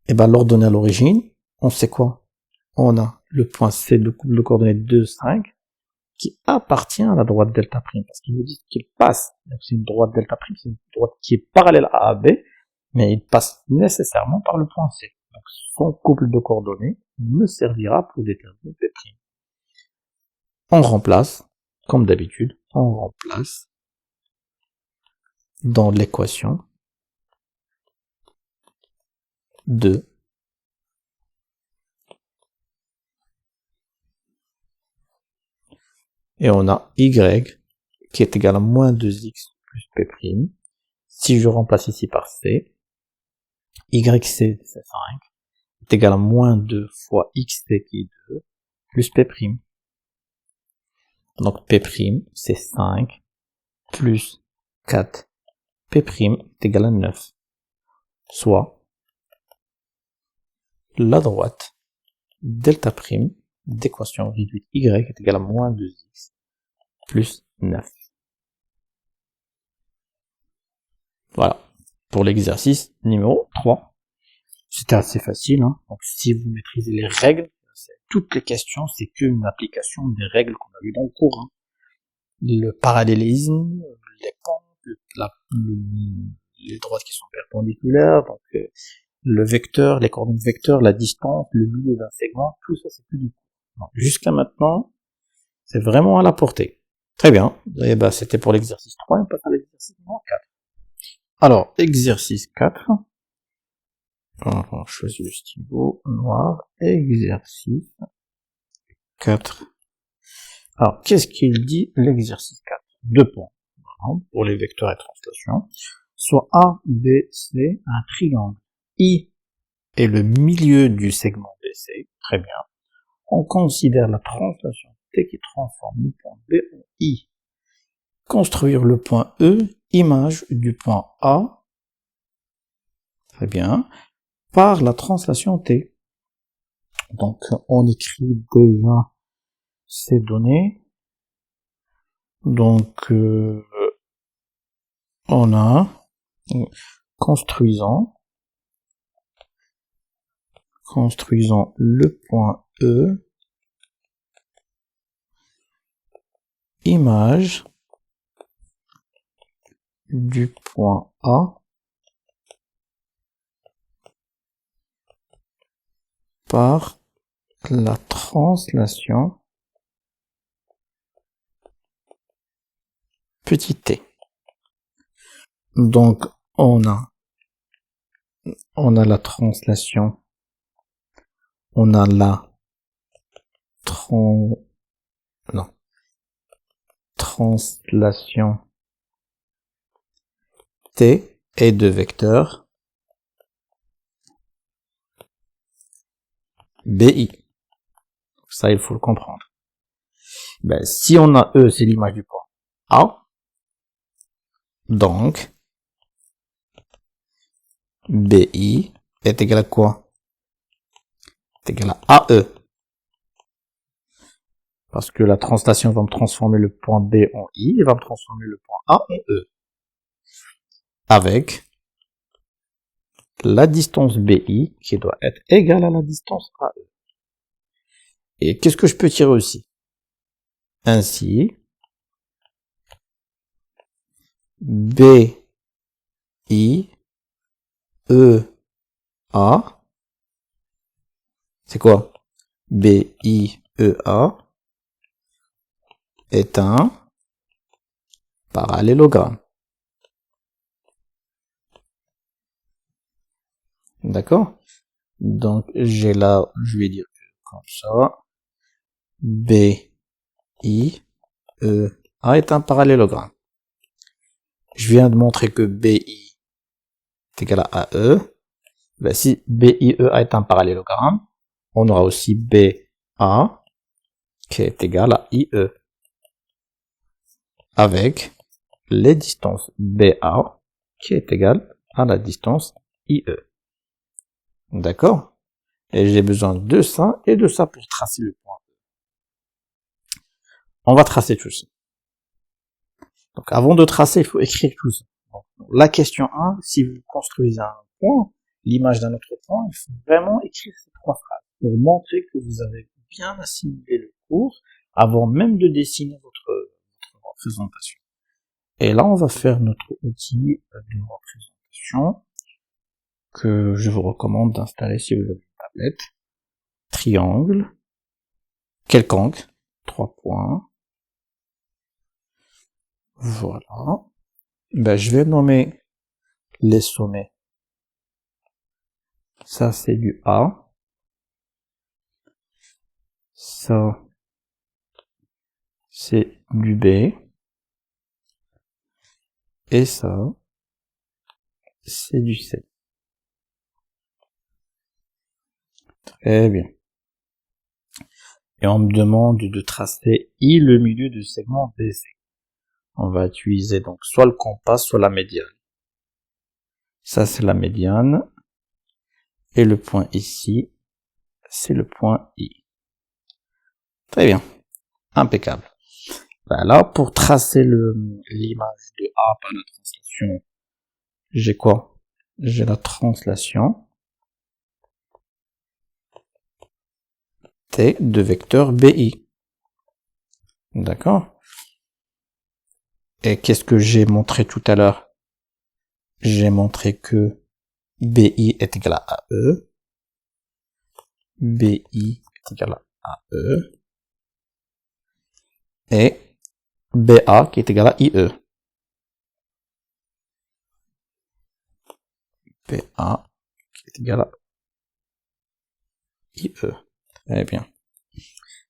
Et ben l'ordonnée à l'origine, on sait quoi? On a le point C de couple de coordonnées 2, 5, qui appartient à la droite delta prime, parce qu'il nous dit qu'il passe. Donc c'est une droite delta prime, c'est une droite qui est parallèle à AB, mais il passe nécessairement par le point C. Donc son couple de coordonnées me servira pour déterminer P'. On remplace, comme d'habitude, on remplace dans l'équation de Et on a y qui est égal à moins 2x plus p'. Si je remplace ici par c, yc c'est 5, est égal à moins 2 fois xt qui est 2, plus p'. Donc p' c'est 5 plus 4 p' est égal à 9. Soit la droite delta' d'équation réduite y est égal à moins 2x plus 9. Voilà, pour l'exercice numéro 3. C'était assez facile, hein. Donc si vous maîtrisez les règles, toutes les questions, c'est qu'une application des règles qu'on a vues dans le cours. Hein. Le parallélisme, les pentes, les droites qui sont perpendiculaires, donc le vecteur, les coordonnées vecteurs, la distance, le milieu d'un segment, tout ça c'est plus du tout. Jusqu'à maintenant, c'est vraiment à la portée. Très bien, et ben, c'était pour l'exercice 3, on passe à l'exercice numéro 4. Alors, exercice 4. Alors, on choisit le stylo noir. Exercice 4. Alors, qu'est-ce qu'il dit l'exercice 4? 2 points. Pour les vecteurs et translation. Soit A, B, C, un triangle. I est le milieu du segment BC. Très bien. On considère la translation T qui transforme le point B en I. Construire le point E, image du point A. Très bien. Par la translation T. Donc, on écrit déjà ces données. Donc, on a construisant le point E, image du point A par la translation petit t. Donc, on a la translation, on a la translation t et de vecteurs bi. Ça, il faut le comprendre. Ben, si on a E, c'est l'image du point A. Donc, BI est égal à quoi? C'est égal à AE. Parce que la translation va me transformer le point B en I et va me transformer le point A en E. Avec la distance BI qui doit être égale à la distance AE. Et qu'est-ce que je peux tirer aussi? Ainsi, BI EA, c'est quoi? BIEA est un parallélogramme. D'accord? Donc, j'ai là, je vais dire comme ça, BIEA est un parallélogramme. Je viens de montrer que BI est égal à AE. Ben, si BIEA est un parallélogramme, on aura aussi BA qui est égal à IE. Avec les distances BA qui est égale à la distance IE. D'accord? Et j'ai besoin de ça et de ça pour tracer le point. On va tracer tout ça. Donc avant de tracer, il faut écrire tout ça. Donc, la question 1, si vous construisez un point, l'image d'un autre point, il faut vraiment écrire ces 3 phrases pour montrer que vous avez bien assimilé le cours avant même de dessiner votre représentation. Et là, on va faire notre outil de représentation que je vous recommande d'installer si vous avez une tablette. Triangle, quelconque, 3 points. Voilà. Ben, je vais nommer les sommets. Ça, c'est du A. Ça, c'est du B. Et ça, c'est du C. Très bien. Et on me demande de tracer I le milieu du segment BC. On va utiliser donc soit le compas, soit la médiane. Ça, c'est la médiane. Et le point ici, c'est le point I. Très bien. Impeccable. Là, pour tracer l'image de A par la translation, j'ai quoi? J'ai la translation T de vecteur BI. D'accord? Et qu'est-ce que j'ai montré tout à l'heure? J'ai montré que BI est égal à AE. BI est égal à AE. Et BA qui est égal à IE. BA qui est égal à IE. Très bien.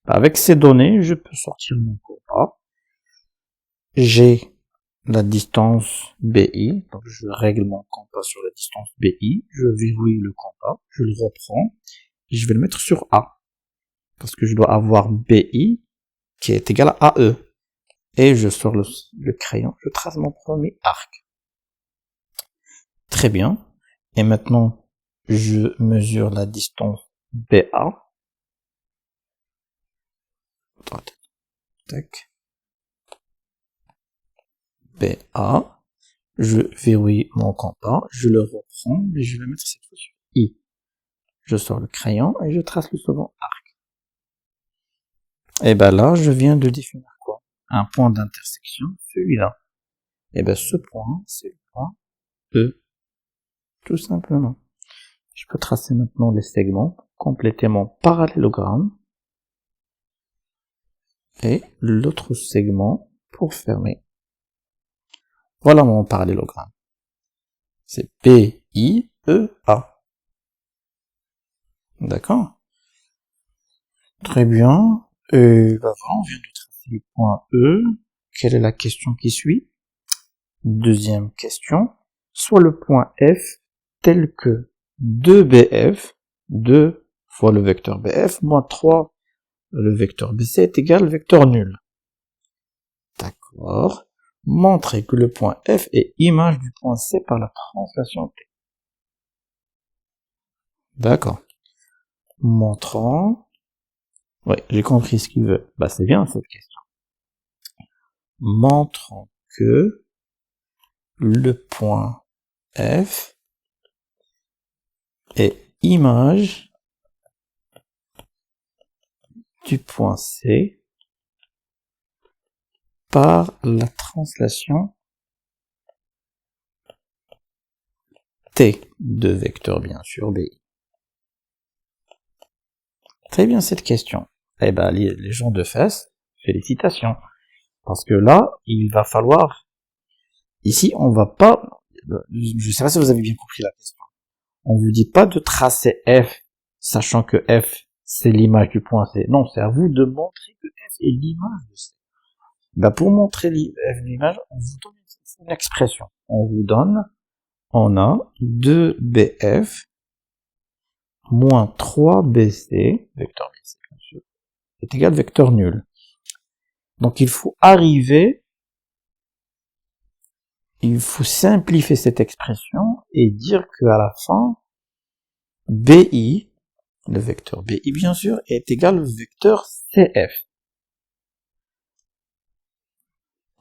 Avec ces données, je peux sortir mon compas. J'ai la distance BI, donc je règle mon compas sur la distance BI, je verrouille le compas, je le reprends, et je vais le mettre sur A. Parce que je dois avoir BI qui est égal à AE. Et je sors le crayon, je trace mon premier arc. Très bien. Et maintenant, je mesure la distance BA. Tac. BA. Je verrouille mon compas, je le reprends, et je vais mettre cette fois sur I. Je sors le crayon et je trace le second arc. Et ben là, je viens de définir quoi? Un point d'intersection, celui-là. Et ben ce point, c'est le point E. Tout simplement. Je peux tracer maintenant les segments, compléter mon parallélogramme. Et l'autre segment pour fermer. Voilà mon parallélogramme. C'est P-I-E-A. D'accord? Très bien. Et ben voilà, on vient de tracer le point E. Quelle est la question qui suit? Deuxième question. Soit le point F tel que 2BF, 2 fois le vecteur BF, moins 3 le vecteur BC est égal au vecteur nul. D'accord. Montrer que le point F est image du point C par la translation T. D'accord. Montrant. Oui, j'ai compris ce qu'il veut. Bah, c'est bien cette question. Montrant que le point F est image du point C par la translation T de vecteur bien sûr BI. Très bien cette question. Eh ben les gens de FES, félicitations. Parce que là, il va falloir... Ici, on va pas... Je ne sais pas si vous avez bien compris la question. On vous dit pas de tracer F, sachant que F, c'est l'image du point C. Non, c'est à vous de montrer que F est l'image de C. Ben, pour montrer F l'image, on vous donne une expression. On a 2BF moins 3BC, vecteur BC, bien sûr, est égal à vecteur nul. Donc il faut simplifier cette expression et dire qu'à la fin, BI, le vecteur BI bien sûr, est égal au vecteur CF.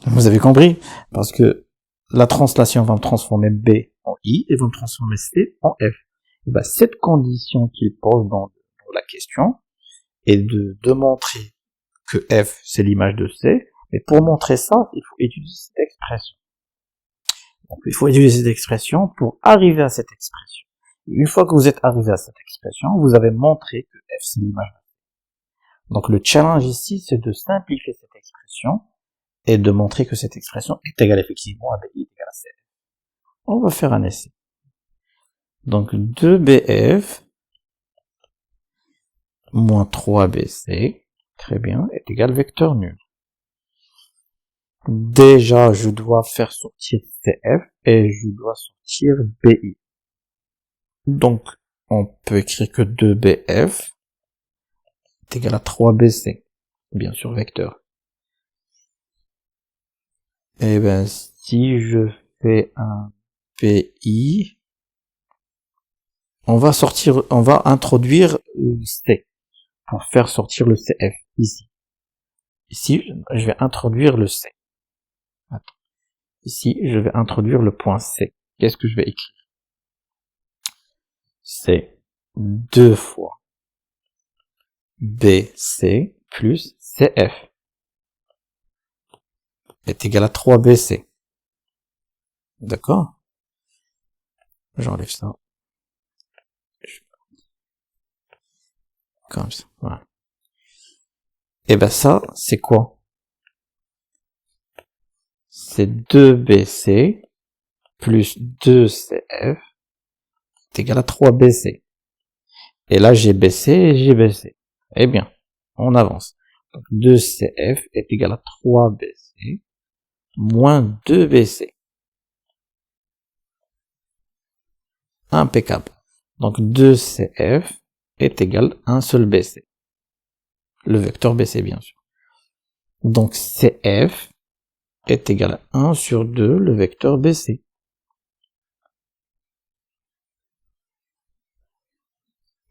Vous avez compris? Parce que la translation va me transformer B en I et va me transformer C en F. Et ben, cette condition qu'il pose dans la question est de montrer que F c'est l'image de C. Mais pour montrer ça, il faut utiliser cette expression. Donc il faut utiliser cette expression pour arriver à cette expression. Et une fois que vous êtes arrivé à cette expression, vous avez montré que F c'est l'image de C. Donc le challenge ici, c'est de simplifier cette expression et de montrer que cette expression est égale effectivement à BI est égal à CF. On va faire un essai. Donc 2BF moins 3BC, très bien, est égal vecteur nul. Déjà, je dois faire sortir CF et je dois sortir BI. Donc, on peut écrire que 2BF est égal à 3BC. Bien sûr, vecteur. Et ben, si je fais un BI, on va introduire C pour faire sortir le CF ici. Ici, je vais introduire le C. Attends. Ici, je vais introduire le point C. Qu'est-ce que je vais écrire? C'est 2 fois BC plus CF est égal à 3BC. D'accord? J'enlève ça. Comme ça. Voilà. Et ben ça, c'est quoi? C'est 2BC plus 2CF est égal à 3BC. Et là, j'ai BC et j'ai BC. Eh bien, on avance. Donc 2CF est égal à 3BC moins 2BC. Impeccable. Donc 2CF est égal à un seul BC. Le vecteur BC, bien sûr. Donc CF est égal à 1 sur 2, le vecteur BC.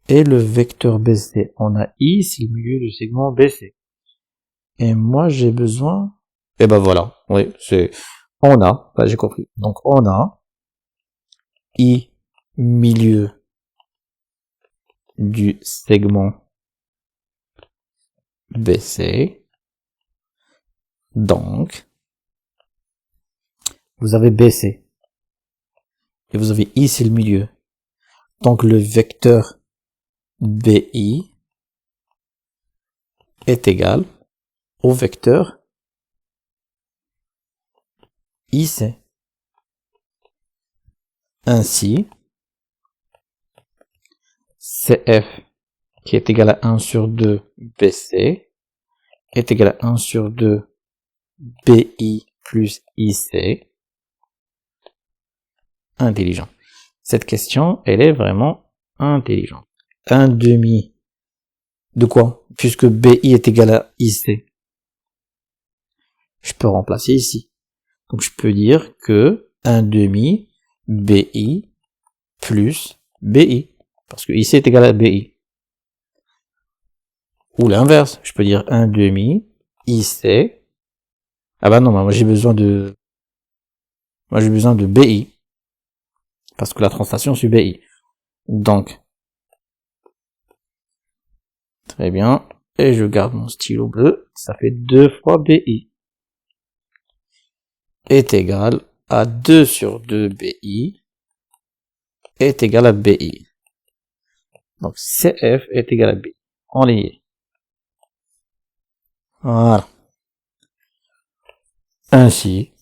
Et le vecteur BC, on a I, c'est le milieu du segment BC. Et moi, j'ai besoin... Et ben voilà, oui, on a, j'ai compris. Donc on a I, milieu du segment BC. Donc, vous avez BC. Et vous avez I, c'est le milieu. Donc le vecteur BI est égal au vecteur IC. Ainsi, CF qui est égal à 1 sur 2 BC est égal à 1 sur 2 BI plus IC. Intelligent. Cette question, elle est vraiment intelligente. 1 demi de quoi? Puisque BI est égal à IC. Je peux remplacer ici. Donc je peux dire que 1 demi BI plus BI. Parce que IC est égal à BI. Ou l'inverse. Je peux dire 1 demi IC. Ah bah non, moi j'ai besoin de BI. Parce que la translation c'est BI. Donc, très bien. Et je garde mon stylo bleu. Ça fait 2 fois BI. Est égal à 2 sur 2 BI. Est égal à BI. Donc, CF est égal à BI. On y est. Voilà. Ainsi,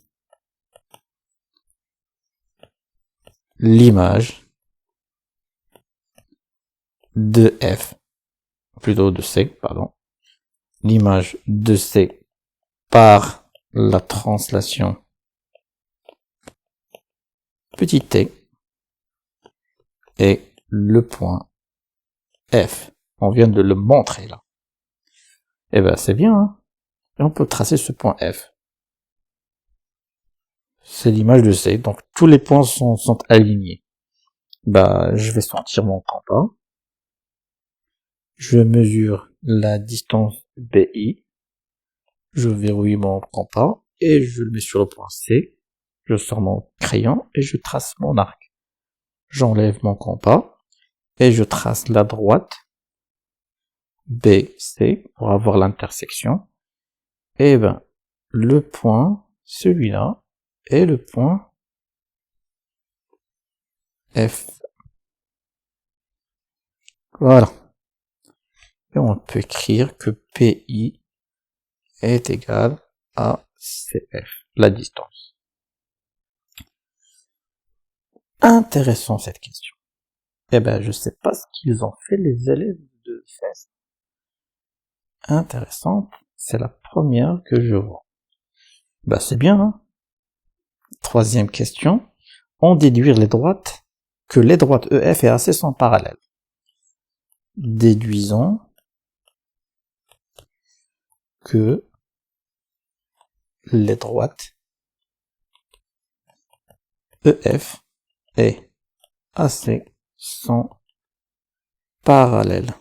l'image de F, plutôt de C, pardon. L'image de C par la translation petit t et le point F. On vient de le montrer là. Eh ben c'est bien, hein. Et on peut tracer ce point F. C'est l'image de C, donc tous les points sont alignés. Bah, je vais sortir mon compas. Je mesure la distance BI. Je verrouille mon compas et je le mets sur le point C. Je sors mon crayon et je trace mon arc. J'enlève mon compas et je trace la droite BC pour avoir l'intersection. Et ben, le point, celui-là, est le point F. Voilà. Et on peut écrire que PI est égal à CF, la distance. Intéressant cette question. Eh ben, je sais pas ce qu'ils ont fait les élèves de FEST. Intéressante, c'est la première que je vois. Bah c'est bien, hein. Troisième question. En déduire les droites, que les droites EF et AC sont parallèles. Déduisons que les droites EF et AC sont parallèles.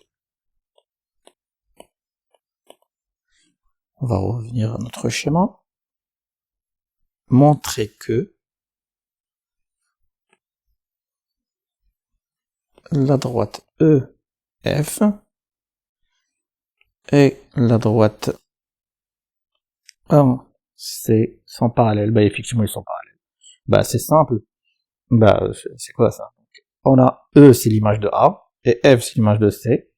On va revenir à notre schéma. Montrer que la droite EF et la droite AC sont parallèles. Bah effectivement ils sont parallèles. Bah c'est simple. Bah c'est quoi ça? On a E c'est l'image de A et F c'est l'image de C.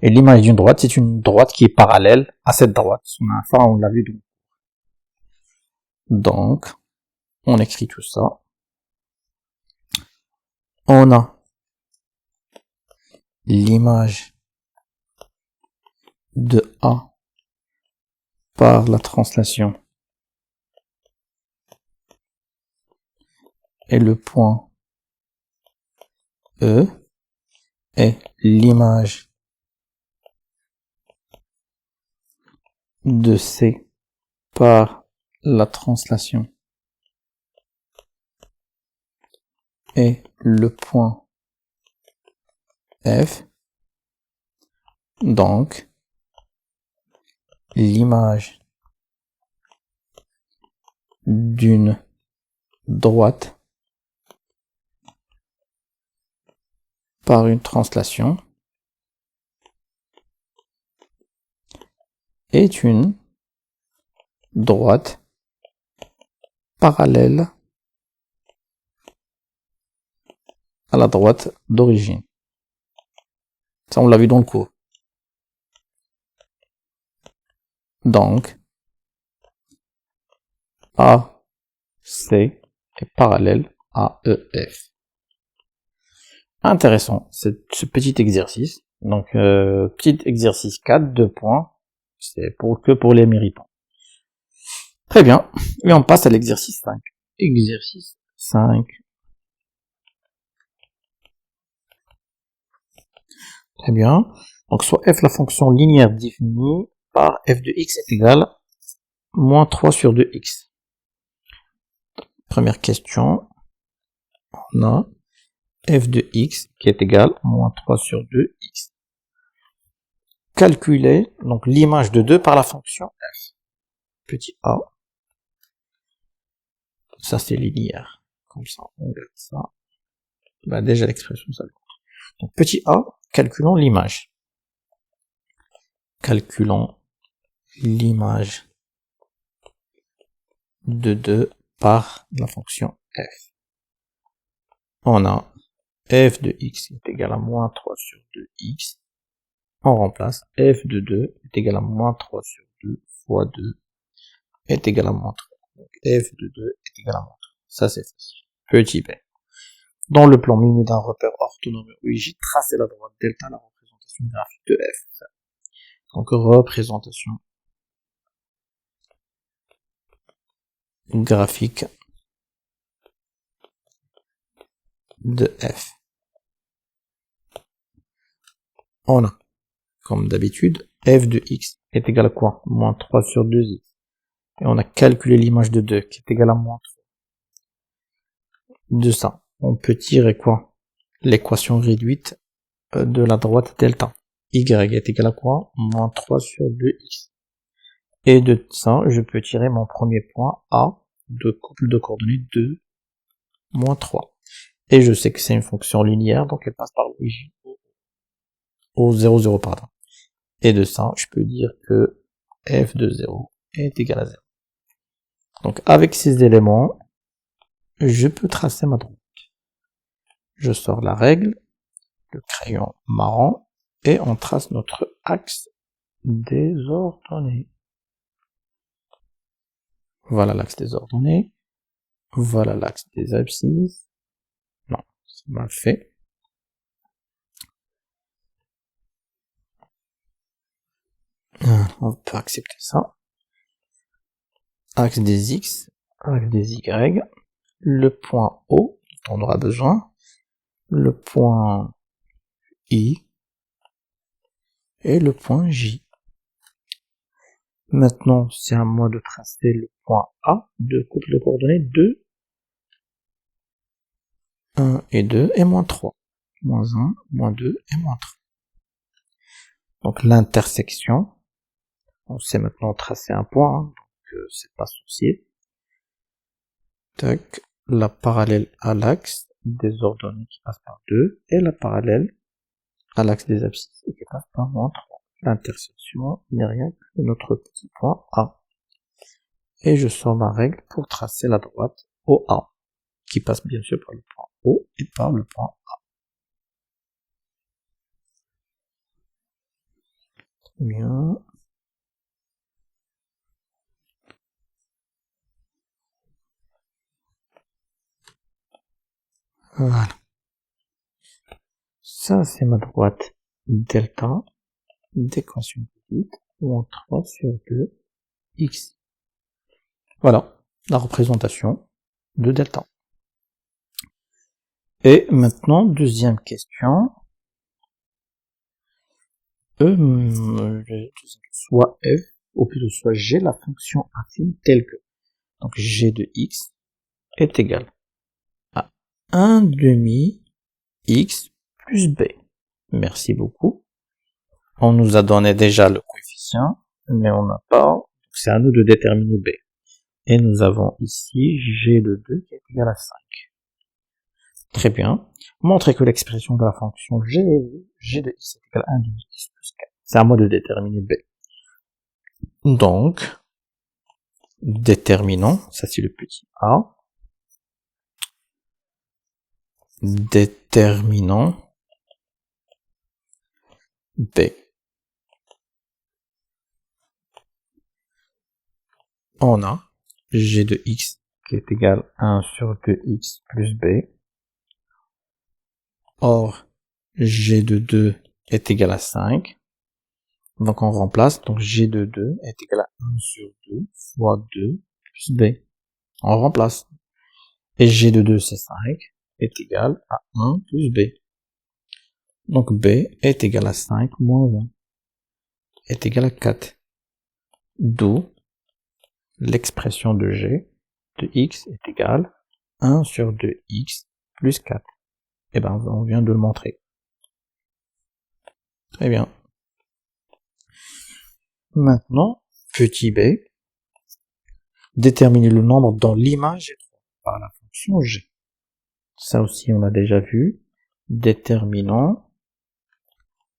Et l'image d'une droite, c'est une droite qui est parallèle à cette droite. On l'a vu. Donc, on écrit tout ça. On a l'image de A par la translation et le point E et l'image de C par la translation et le point F. Donc, l'image d'une droite par une translation est une droite parallèle à la droite d'origine. Ça, on l'a vu dans le cours. Donc, AC est parallèle à EF. Intéressant, ce petit exercice. Donc, petit exercice 4, 2 points. C'est que pour les méritants. Très bien. Et on passe à l'exercice 5. Exercice 5. Très bien. Donc, soit f, la fonction linéaire définie par f de x est égale à moins 3 sur 2x. Première question. On a f de x qui est égal à moins 3 sur 2x. Calculer donc l'image de 2 par la fonction f. Petit a. Ça c'est linéaire. Comme ça, on regarde ça. Bah, déjà l'expression ça. Donc petit a, calculons l'image. Calculons l'image de 2 par la fonction f. On a f de x est égal à moins 3 sur 2x. On remplace f de 2 est égal à moins 3 sur 2 fois 2 est égal à moins 3. Donc f de 2 est égal à moins 3. Ça c'est facile. Petit b. Dans le plan muni d'un repère orthonormé OIJ, tracez la droite delta la représentation graphique de f. Donc représentation graphique de f. On a, comme d'habitude, f de x est égal à quoi? Moins 3 sur 2x. Et on a calculé l'image de 2 qui est égale à moins 3. De ça, on peut tirer quoi? L'équation réduite de la droite delta. Y est égal à quoi? Moins 3 sur 2x. Et de ça, je peux tirer mon premier point A de couple de coordonnées 2, moins 3. Et je sais que c'est une fonction linéaire, donc elle passe par l'origine au 0, 0, pardon. Et de ça, je peux dire que f de 0 est égal à 0. Donc avec ces éléments, je peux tracer ma droite. Je sors la règle, le crayon marron, et on trace notre axe des ordonnées. Voilà l'axe des ordonnées. Voilà l'axe des abscisses. Non, c'est mal fait. On peut accepter ça. axe des X, axe des Y, le point O, dont on aura besoin, le point I et le point J. Maintenant, c'est à moi de tracer le point A de couple de coordonnées 2, 1 et 2 et moins 3. Moins 1, moins 2 et moins 3. Donc l'intersection, on sait maintenant tracer un point, hein, donc c'est pas sorcier. Tac, la parallèle à l'axe des ordonnées qui passe par 2 et la parallèle à l'axe des abscisses qui passe par moins 3. L'intersection n'est rien que notre petit point A. Et je sors ma règle pour tracer la droite OA, qui passe bien sûr par le point O et par le point A. Bien. Voilà. Ça, c'est ma droite delta d'équation petite, moins 3 sur 2 x. Voilà, la représentation de delta. Et maintenant, deuxième question. Soit f, ou plutôt soit g, la fonction affine telle que. Donc g de x est égal à 1 demi x plus b. Merci beaucoup. On nous a donné déjà le coefficient, mais on n'a pas, c'est à nous de déterminer b. Et nous avons ici g de 2 qui est égal à 5. Très bien. Montrer que l'expression de la fonction g de x est égal à 1 demi x plus 4. C'est à moi de déterminer b. Donc, déterminons, ça c'est le petit a, déterminons b. On a g de x qui est égal à 1 sur 2x plus b. Or, g de 2 est égal à 5. Donc on remplace, donc g de 2 est égal à 1 sur 2 fois 2 plus b. On remplace. Et g de 2 c'est 5, est égal à 1 plus b. Donc b est égal à 5 moins 1, est égal à 4. D'où l'expression de g de x est égal à 1 sur 2x plus 4. Et ben on vient de le montrer. Très bien. Maintenant, petit b, déterminer le nombre dans l'image par la fonction g. Ça aussi on a déjà vu. Déterminons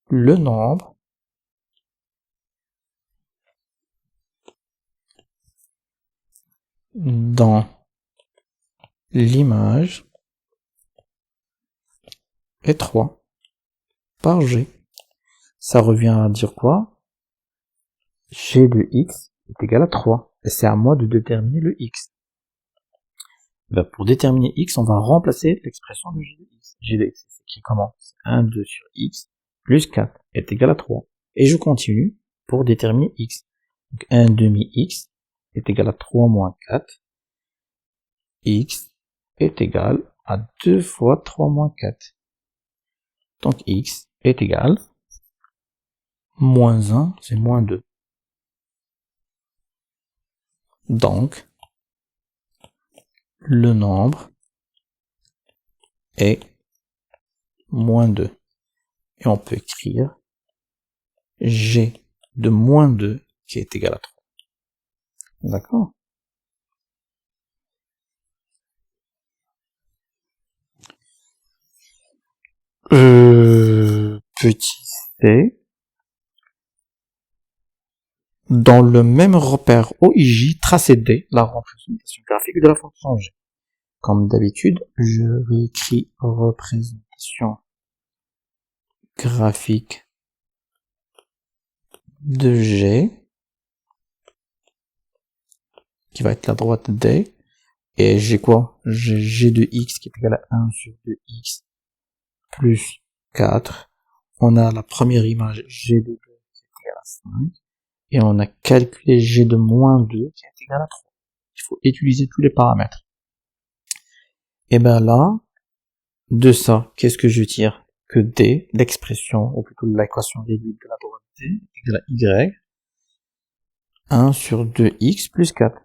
le nombre dans l'image est 3 par g. Ça revient à dire quoi? G de x est égal à 3. Et c'est à moi de déterminer le x. Ben pour déterminer x, on va remplacer l'expression de g de x. G de x, c'est écrit comment? 1, 2 sur x plus 4 est égal à 3. Et je continue pour déterminer x. Donc 1 demi x est égal à 3 moins 4. X est égal à 2 fois 3 moins 4. Donc x est égal moins 1, c'est moins 2. Donc, le nombre est moins 2. Et on peut écrire g de moins 2 qui est égal à 3. D'accord? Petit c, dans le même repère OIJ, tracé D, la représentation graphique de la fonction g. Comme d'habitude, je réécris représentation graphique de g, qui va être la droite D, et j'ai quoi? J'ai g de x qui est égal à 1 sur 2x plus 4. On a la première image g de 2 qui est égal à 5, et on a calculé g de moins 2 qui est égal à 3. Il faut utiliser tous les paramètres. Et ben là, de ça, qu'est-ce que je tire? Que D, l'expression, ou plutôt l'équation réduite de la droite D, égale à Y, 1 sur 2x plus 4.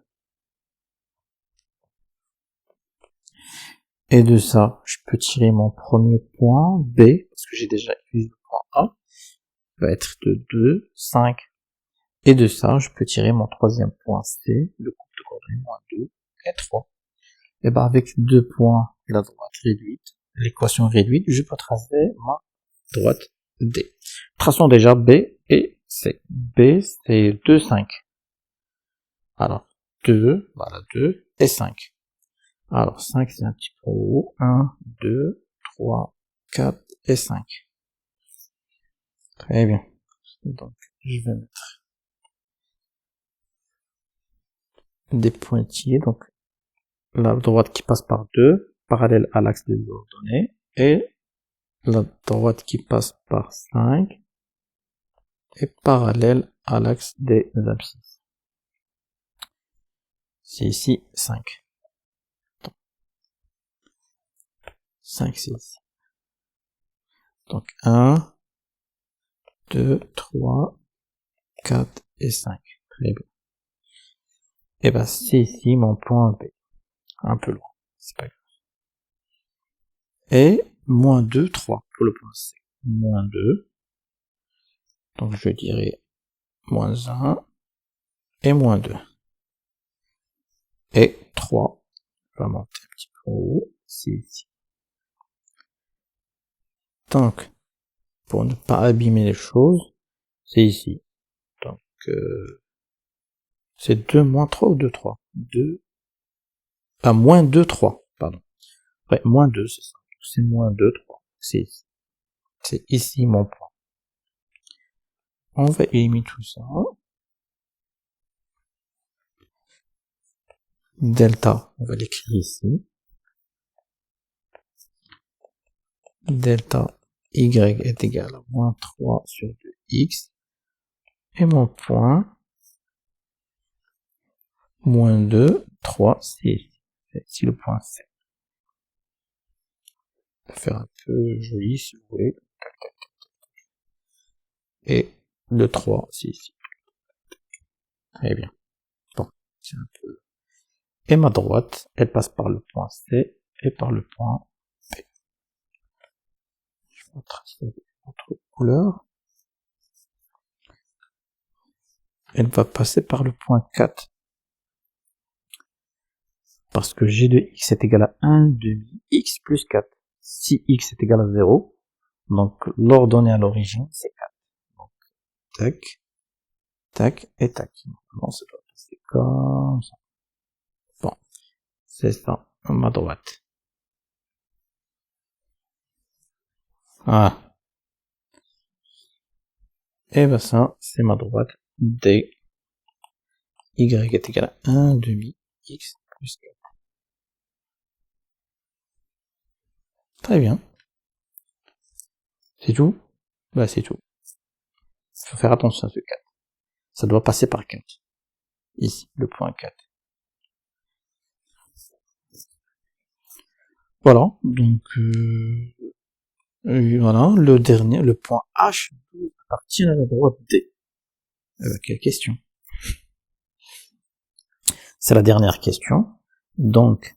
Et de ça, je peux tirer mon premier point B, parce que j'ai déjà utilisé le point A, va être de 2, 5. Et de ça, je peux tirer mon troisième point C, le couple de coordonnées moins 2 et 3. Et ben avec deux points de la droite réduite, l'équation réduite, je peux tracer ma droite D. Traçons déjà B et C. B, c'est 2, 5. Alors, 2, voilà, 2 et 5. Alors, 5, c'est un petit peu haut. 1, 2, 3, 4 et 5. Très bien. Donc, je vais mettre des pointillés. Donc, la droite qui passe par 2, parallèle à l'axe des ordonnées, et la droite qui passe par 5 est parallèle à l'axe des abscisses. C'est ici 5. 5, c'est ici. Donc 1, 2, 3, 4 et 5. Très bien. Et ben c'est ici mon point B. Un peu loin. C'est pas grave. Et moins 2, 3 pour le point C. Moins 2. Donc je dirais moins 1 et moins 2. Et 3. Je vais monter un petit peu en haut. C'est ici. Donc, pour ne pas abîmer les choses, c'est ici. Donc, c'est 2 moins 3 ou 2, 3 2, moins 2, 3, pardon. Ouais, moins 2, c'est ça. C'est moins 2, 3. C'est ici. C'est ici mon point. On va éliminer tout ça. Delta, on va l'écrire ici. Delta y est égal à moins 3 sur 2x. Et mon point, moins 2, 3, c'est ici. C'est ici le point C. On va faire un peu joli si vous voulez. Et le 3, c'est ici. Très bien. Bon, c'est un peu. Et ma droite, elle passe par le point C et par le point B. Je vais tracer autre couleur. Elle va passer par le point 4. Parce que g de x est égal à 1 demi x plus 4. Si x est égal à 0, donc l'ordonnée à l'origine, c'est 4. Donc, tac, tac et tac. Normalement, ça doit passer comme ça. Bon, c'est ça, ma droite. Ah. Et ben ça, c'est ma droite D. Y est égal à 1 demi x plus 4. Très bien. C'est tout? Bah c'est tout. Il faut faire attention à ce 4. Ça doit passer par 4. Ici, le point 4. Voilà, donc voilà, le dernier, le point H appartient à la droite D. Quelle question? C'est la dernière question. Donc,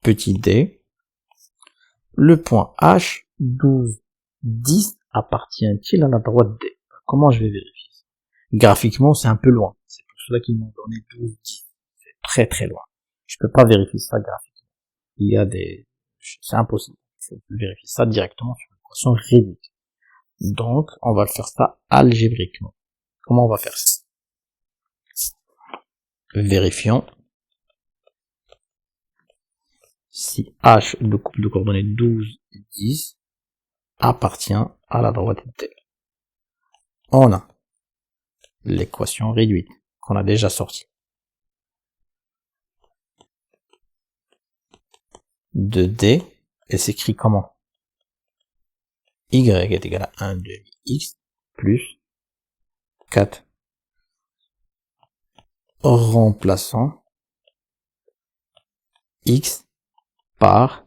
petit d, le point H, 12, 10 appartient-il à la droite D? Comment je vais vérifier ça? Graphiquement, c'est un peu loin. C'est pour cela qu'ils m'ont donné 12, 10. C'est très très loin. Je peux pas vérifier ça graphiquement. Il y a des... C'est impossible. Il faut vérifier ça directement sur l'équation réduite. Donc, on va faire ça algébriquement. Comment on va faire ça? Vérifions si H, le couple de coordonnées 12 et 10, appartient à la droite D. On a l'équation réduite qu'on a déjà sortie. De D, elle s'écrit comment? Y est égal à 1 demi x plus 4. Remplaçant x par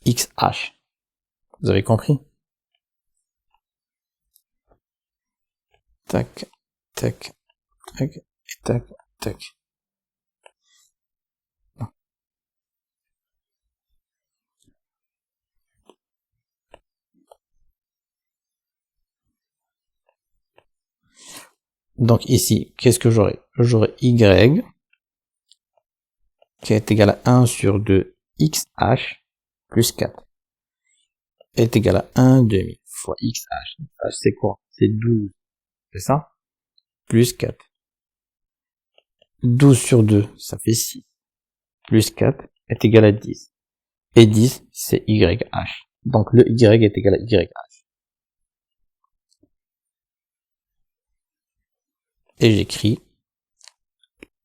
xh. Vous avez compris? Tac, tac, tac, tac, tac. Donc ici, qu'est-ce que j'aurai? J'aurai y qui est égal à 1 sur 2 xh plus 4 est égal à 1 demi fois xh. Xh c'est quoi? C'est 12, c'est ça? Plus 4. 12 sur 2, ça fait 6. Plus 4 est égal à 10. Et 10, c'est YH. Donc le Y est égal à YH. Et j'écris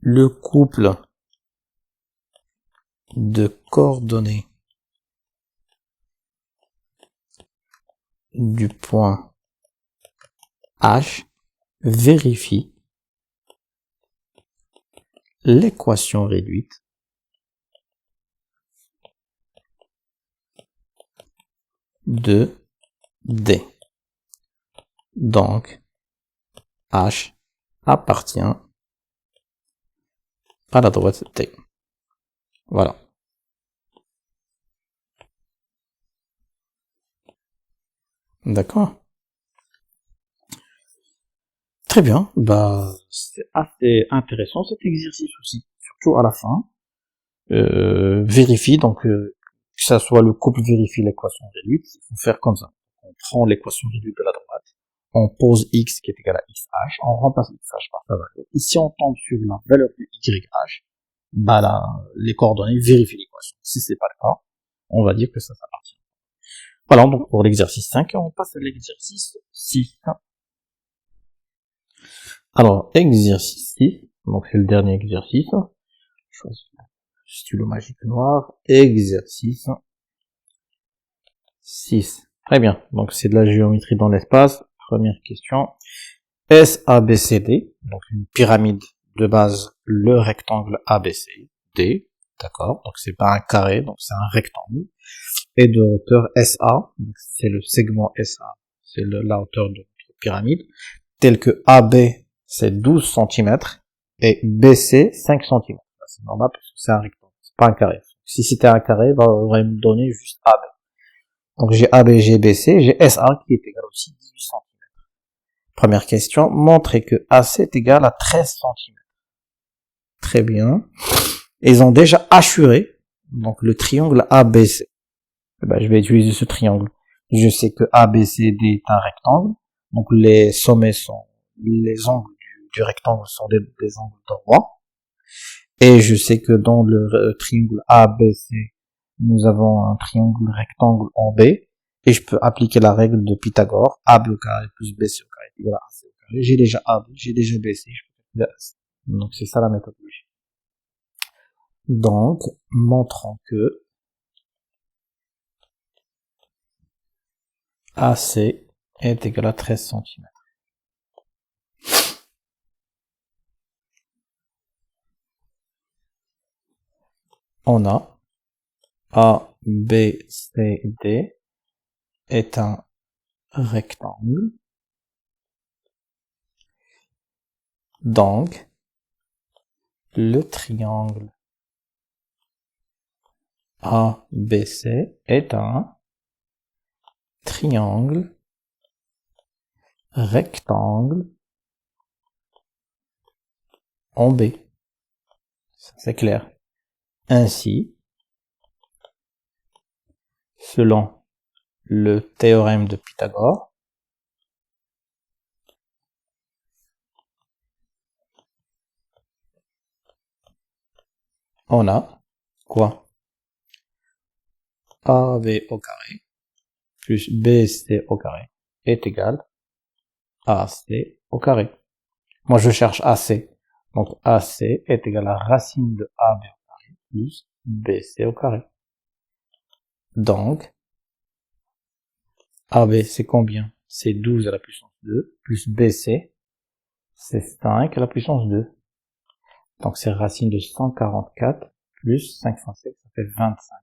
le couple de coordonnées du point H vérifie l'équation réduite de D. Donc, H appartient à la droite T. Voilà. D'accord? Très bien. Bah, c'est assez intéressant cet exercice aussi. Surtout à la fin. Vérifie, donc, que ça soit le couple vérifie l'équation réduite. Il faut faire comme ça. On prend l'équation réduite de la droite. On pose x qui est égal à xh. On remplace xh par sa valeur. Ici, on tombe sur la valeur de yh. Bah là, les coordonnées vérifient l'équation. Si c'est pas le cas, on va dire que ça s'appartient. Voilà, donc pour l'exercice 5, on passe à l'exercice 6. Alors, exercice 6, donc c'est le dernier exercice. Choisis le stylo magique noir. Exercice 6. Très bien, donc c'est de la géométrie dans l'espace. Première question. SABCD, donc une pyramide de base, le rectangle ABCD, d'accord, donc c'est pas un carré, donc c'est un rectangle, et de hauteur SA, c'est le segment SA, c'est la hauteur de notre pyramide, tel que AB c'est 12 cm et BC 5 cm. C'est normal parce que c'est un rectangle, c'est pas un carré. Si c'était un carré, on aurait me donné juste AB. Donc j'ai AB, j'ai BC, j'ai SA qui est égal aussi 18 cm. Première question, montrez que AC est égal à 13 cm. Très bien. Ils ont déjà assuré donc le triangle ABC. Eh ben, je vais utiliser ce triangle. Je sais que ABCD est un rectangle. Donc les sommets sont, les angles du rectangle sont des angles droits. Et je sais que dans le triangle ABC, nous avons un triangle rectangle en B. Et je peux appliquer la règle de Pythagore. AB au carré plus BC au carré égale à AC au carré. J'ai déjà AB, j'ai déjà BC. Je peux AC. Donc c'est ça la méthodologie. Donc, montrons que AC est égal à 13 cm. On a ABCD est un rectangle. Donc, le triangle ABC est un triangle rectangle en B. C'est clair. Ainsi, selon le théorème de Pythagore, on a quoi? AB au carré plus BC au carré est égal à AC au carré. Moi, je cherche AC. Donc, AC est égal à racine de AB au carré plus BC au carré. Donc, AB, c'est combien? C'est 12 à la puissance 2, plus BC, c'est 5 à la puissance 2. Donc, c'est racine de 144 plus 5 fois 7, ça fait 25.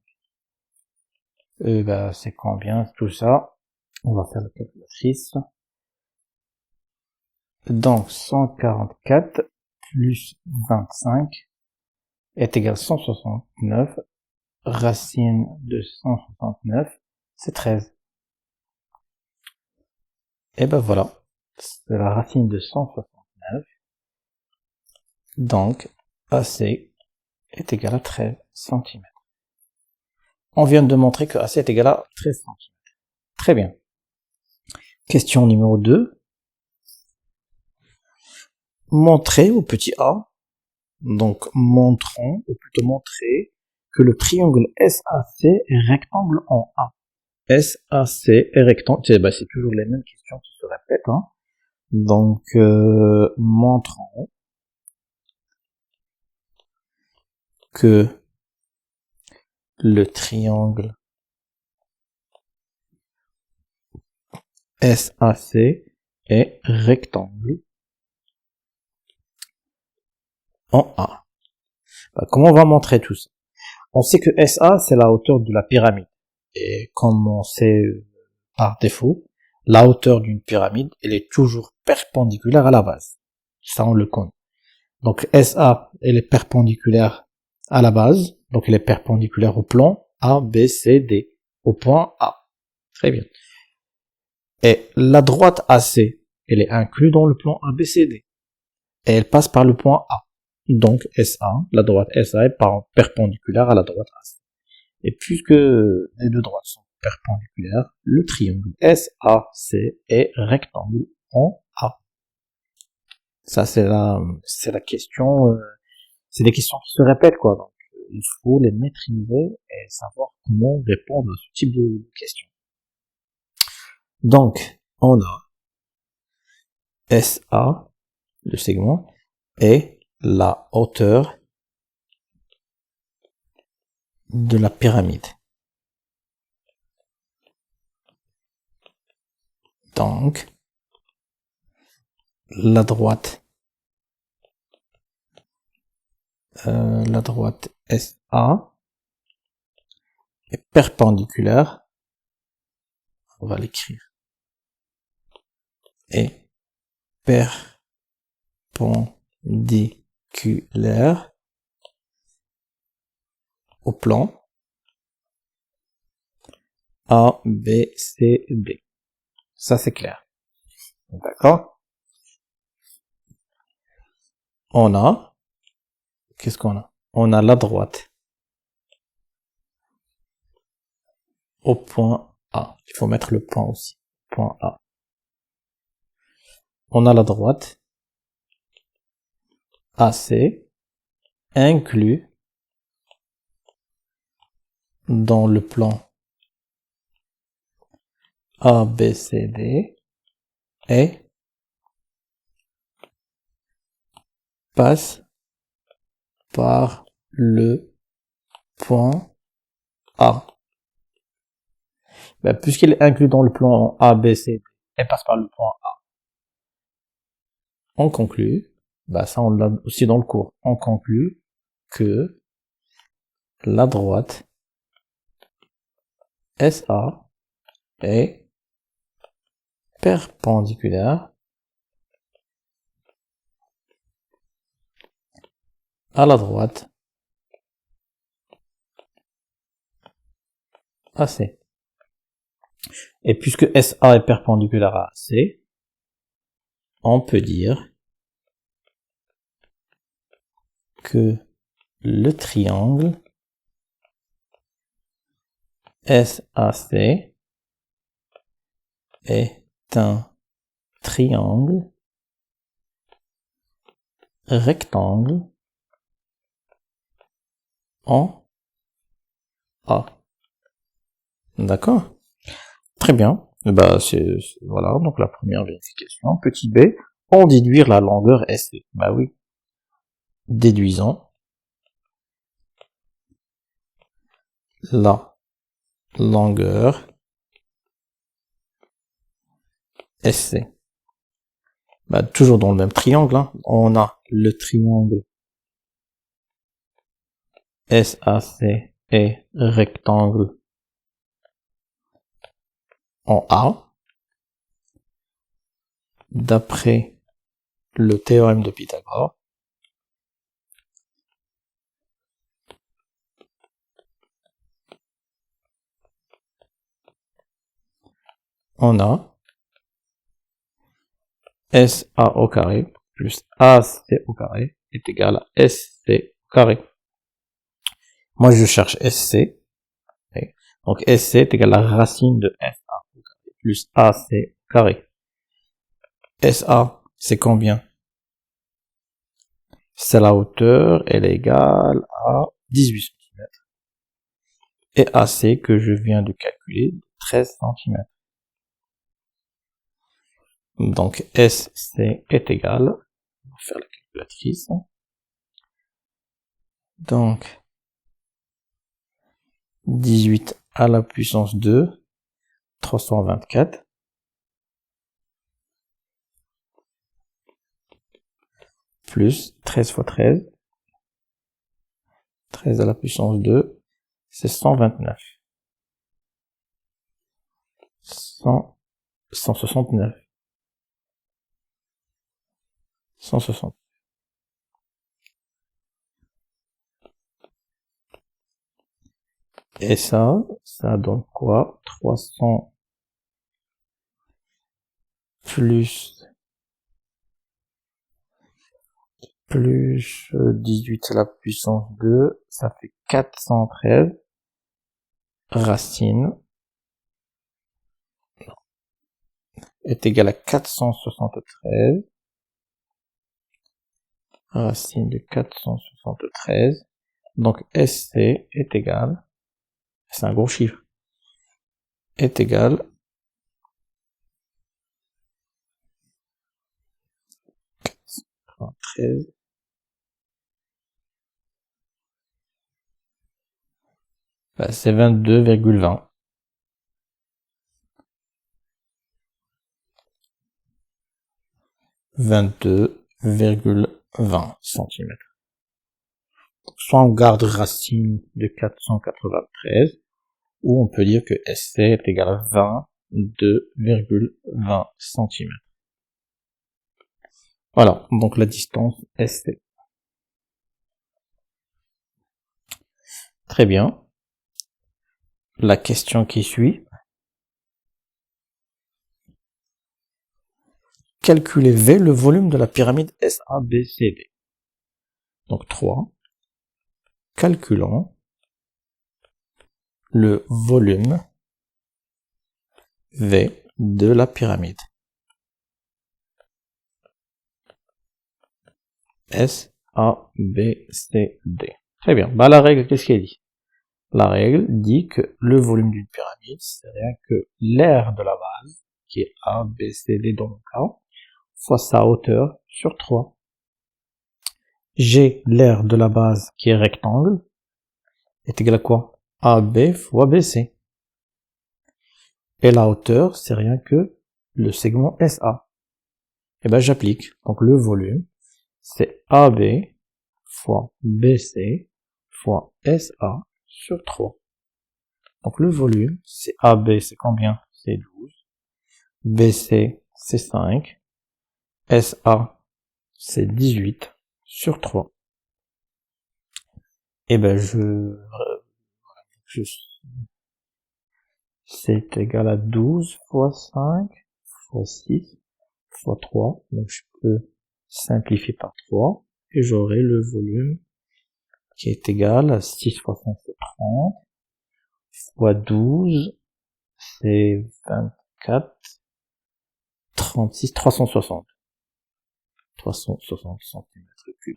Et bah, c'est combien tout ça? On va faire la calculatrice. Donc, 144 plus 25 est égal à 169. Racine de 169, c'est 13. Et ben voilà, c'est la racine de 169. Donc, AC est égal à 13 cm. On vient de montrer que AC est égal à 13 cm. Très bien. Question numéro 2. Montrer au petit a, donc montrons, ou plutôt montrer, que le triangle SAC est rectangle en A. SAC est rectangle, c'est toujours les mêmes questions qui se répètent. Hein. Donc, montrons que le triangle SAC est rectangle en A. Bah, comment on va montrer tout ça? On sait que SA, c'est la hauteur de la pyramide. Et comme on sait par défaut, la hauteur d'une pyramide, elle est toujours perpendiculaire à la base. Ça, on le connaît. Donc SA, elle est perpendiculaire à la base. Donc elle est perpendiculaire au plan A, B, C, D. Au point A. Très bien. Et la droite AC, elle est inclue dans le plan ABCD. Et elle passe par le point A. Donc SA, la droite SA est perpendiculaire à la droite AC. Et puisque les deux droites sont perpendiculaires, le triangle SAC est rectangle en A. Ça, c'est la question, c'est des questions qui se répètent, quoi. Donc, il faut les maîtriser et savoir comment répondre à ce type de questions. Donc, on a SA, le segment, et la hauteur de la pyramide. Donc, la droite SA est perpendiculaire, on va l'écrire, est perpendiculaire au plan A, B, C, D. Ça, c'est clair. D'accord? On a, qu'est-ce qu'on a? On a la droite au point A. Il faut mettre le point aussi. Point A. On a la droite AC inclus dans le plan ABCD et passe par le point A. Ben, puisqu'il est inclus dans le plan ABCD et passe par le point A, on conclut, ben ça on l'a aussi dans le cours, on conclut que la droite SA est perpendiculaire à la droite AC. Et puisque SA est perpendiculaire à AC, on peut dire que le triangle SAC est un triangle rectangle en A. D'accord? Très bien. Bah, voilà, donc la première vérification. Petit b, en déduire la longueur SC. Bah oui. Déduisons la longueur SC. Bah, toujours dans le même triangle, hein. On a le triangle SAC est rectangle en A, d'après le théorème de Pythagore, on a SA au carré plus AC au carré est égal à SC au carré. Moi, je cherche SC. Donc, SC est égal à la racine de SA au carré plus AC au carré. SA, c'est combien? C'est la hauteur, elle est égale à 18 cm. Et AC, que je viens de calculer, 13 cm. Donc, SC est égal, on va faire la calculatrice. Donc, 18 à la puissance 2, 324. Plus 13 fois 13. 13 à la puissance 2, c'est 129. 169. 160. Et ça donne quoi? 300 plus 18 à la puissance 2, ça fait 413 racine est égal à 473 racine de 473. Donc SC est égal, c'est un gros chiffre, est égal à 13 c'est 22,20. 22,20 cm. Soit on garde racine de 493, ou on peut dire que SC est égal à 22,20 cm. Voilà, donc la distance SC. Très bien. La question qui suit. Calculez V, le volume de la pyramide SABCD. Donc 3. Calculons le volume V de la pyramide SABCD. Très bien. Bah, la règle, qu'est-ce qu'elle dit? La règle dit que le volume d'une pyramide, c'est rien que l'aire de la base, qui est ABCD dans le cas, fois sa hauteur sur 3. J'ai l'aire de la base qui est rectangle, est égal à quoi? AB fois BC. Et la hauteur, c'est rien que le segment SA. Et ben j'applique. Donc le volume, c'est AB fois BC fois SA sur 3. Donc le volume, c'est AB, c'est combien? C'est 12. BC, c'est 5. SA, c'est 18 sur 3. Et ben c'est égal à 12 fois 5 fois 6 fois 3. Donc je peux simplifier par 3 et j'aurai le volume qui est égal à 6 fois 5 c'est 30 fois 12 c'est 24 36 360 cm3.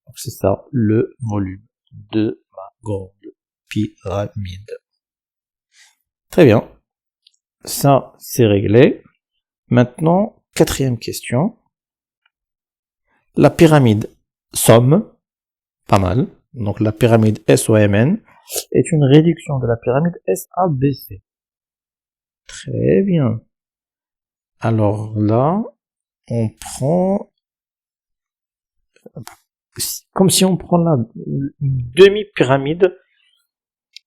Donc c'est ça le volume de ma grande pyramide. Très bien, ça c'est réglé. Maintenant, quatrième question. La pyramide somme, pas mal. Donc la pyramide SOMN est une réduction de la pyramide SABC. Très bien. Alors là, on prend comme si on prend la demi-pyramide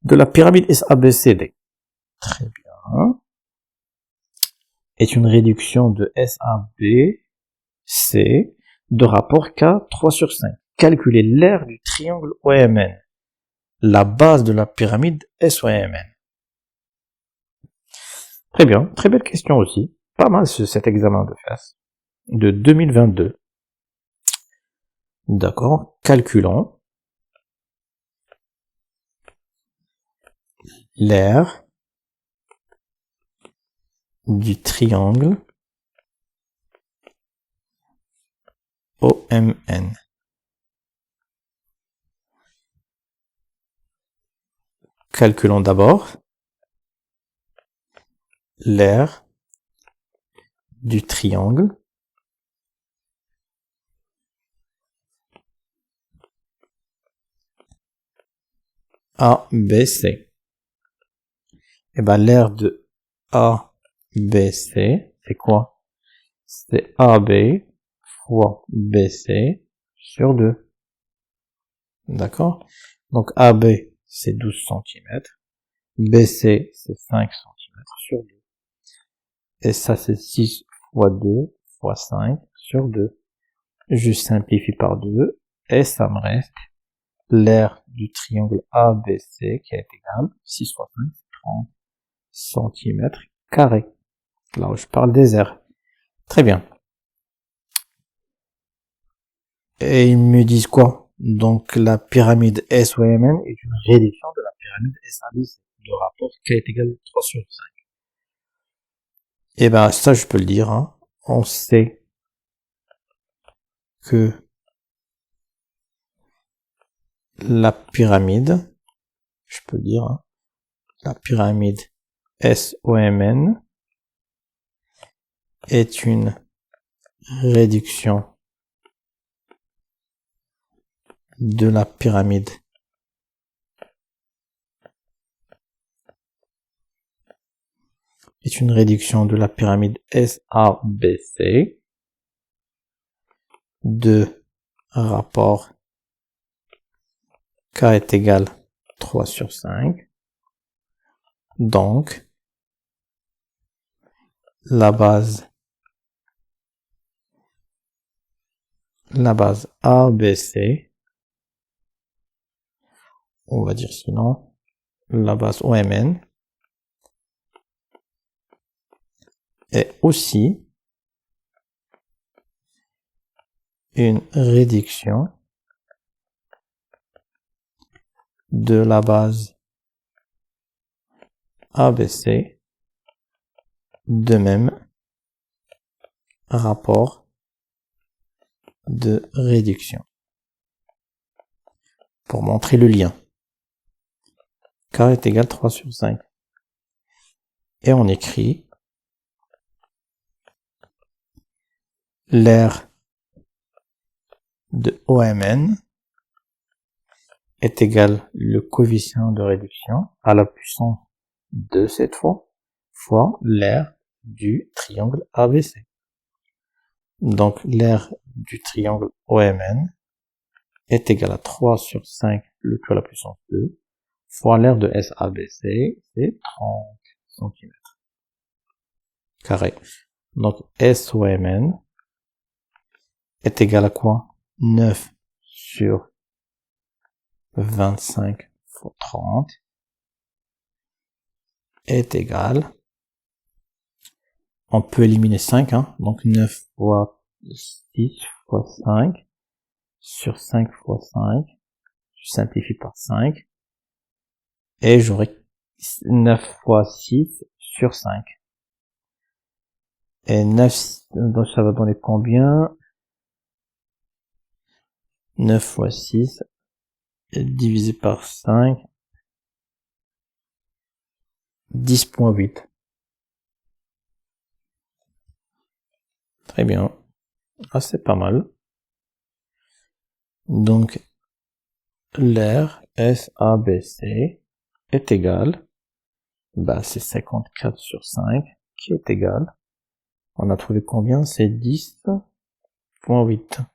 de la pyramide SABCD. Très bien. Est une réduction de SABC de rapport K 3 sur 5. Calculez l'aire du triangle OMN, la base de la pyramide SOMN. Très bien, très belle question aussi. Pas mal cet examen de face de 2022. D'accord, calculons l'aire du triangle OMN. Calculons d'abord l'aire du triangle ABC. Et ben l'aire de ABC, c'est quoi? C'est AB fois BC sur 2. D'accord? Donc AB, c'est 12 cm. BC, c'est 5 cm sur 2. Et ça, c'est 6 fois 2 fois 5 sur 2. Je simplifie par 2. Et ça me reste l'aire du triangle ABC qui est égal 6 fois 5, c'est 30 cm carrés. Là où je parle des aires. Très bien. Et ils me disent quoi? Donc la pyramide SOMN est une réduction de la pyramide SABC. Le rapport K est égal à 3 sur 5. Et ben ça je peux le dire. Hein. On sait que la pyramide, je peux dire, hein, la pyramide SOMN est une réduction de la pyramide SABC de rapport K est égal 3 sur 5. Donc, la base ABC, on va dire sinon, la base OMN est aussi une réduction de la base ABC de même rapport de réduction. Pour montrer le lien. K est égal 3 sur 5. Et on écrit l'aire de OMN est égal le coefficient de réduction à la puissance 2 cette fois, fois l'aire du triangle ABC. Donc l'aire du triangle OMN est égal à 3 sur 5 le tout à la puissance 2 fois l'aire de SABC, c'est 30 cm carré. Donc SOMN est égal à quoi? 9 sur 25 fois 30 est égal, on peut éliminer 5, hein, donc 9 fois 6 fois 5 sur 5 fois 5, je simplifie par 5, et j'aurai 9 fois 6 sur 5. Et 9, donc ça va donner combien? 9 fois 6 divisé par 5, 10.8. Très bien. Ah, c'est pas mal. Donc, l'aire SABC est égal, bah, c'est 54 sur 5 qui est égal. On a trouvé combien? C'est 10.8.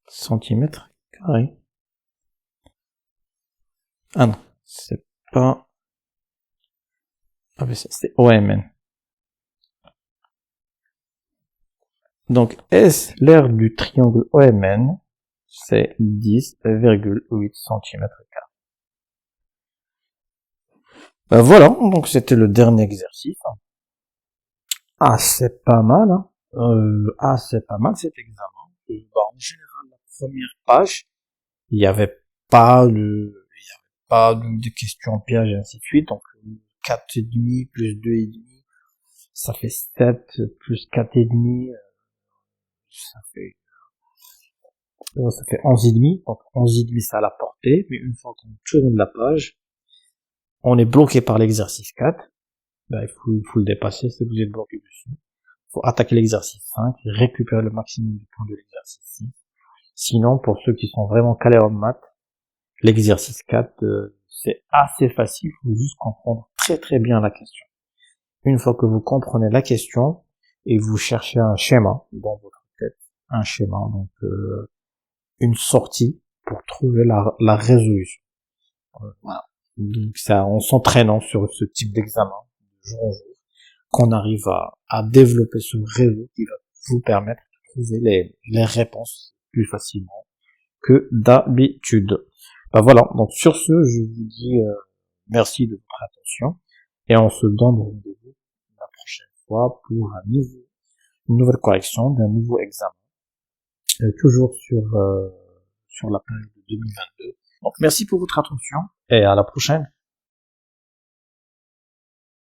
centimètres carrés. Ah non, c'est pas... Ah mais c'est OMN. Donc, S, l'aire du triangle OMN, c'est 10,8 cm². Voilà, donc c'était le dernier exercice. Ah, c'est pas mal, hein. C'est pas mal cet examen. En général, la première page, il n'y avait pas de questions pièges et ainsi de suite. Donc, 4,5 plus 2,5, ça fait 7 plus 4,5, ça fait 11,5. Donc, 11,5, ça a la portée. Mais une fois qu'on tourne la page, on est bloqué par l'exercice 4. Ben, il faut le dépasser, c'est que vous êtes bloqué dessus. Il faut attaquer l'exercice 5, récupérer le maximum de points de l'exercice 6. Sinon, pour ceux qui sont vraiment calés en maths, l'exercice 4, c'est assez facile, il faut juste comprendre très très bien la question. Une fois que vous comprenez la question, et vous cherchez un schéma dans votre tête, un schéma, donc une sortie pour trouver la résolution. Voilà. Donc ça, en s'entraînant sur ce type d'examen, de jour en jour, qu'on arrive à développer ce réseau qui va vous permettre de trouver les réponses plus facilement que d'habitude. Ben voilà, donc sur ce, je vous dis merci de votre attention et on se donne rendez-vous la prochaine fois pour une nouvelle correction d'un nouveau examen, toujours sur la période de 2022. Donc merci pour votre attention et à la prochaine.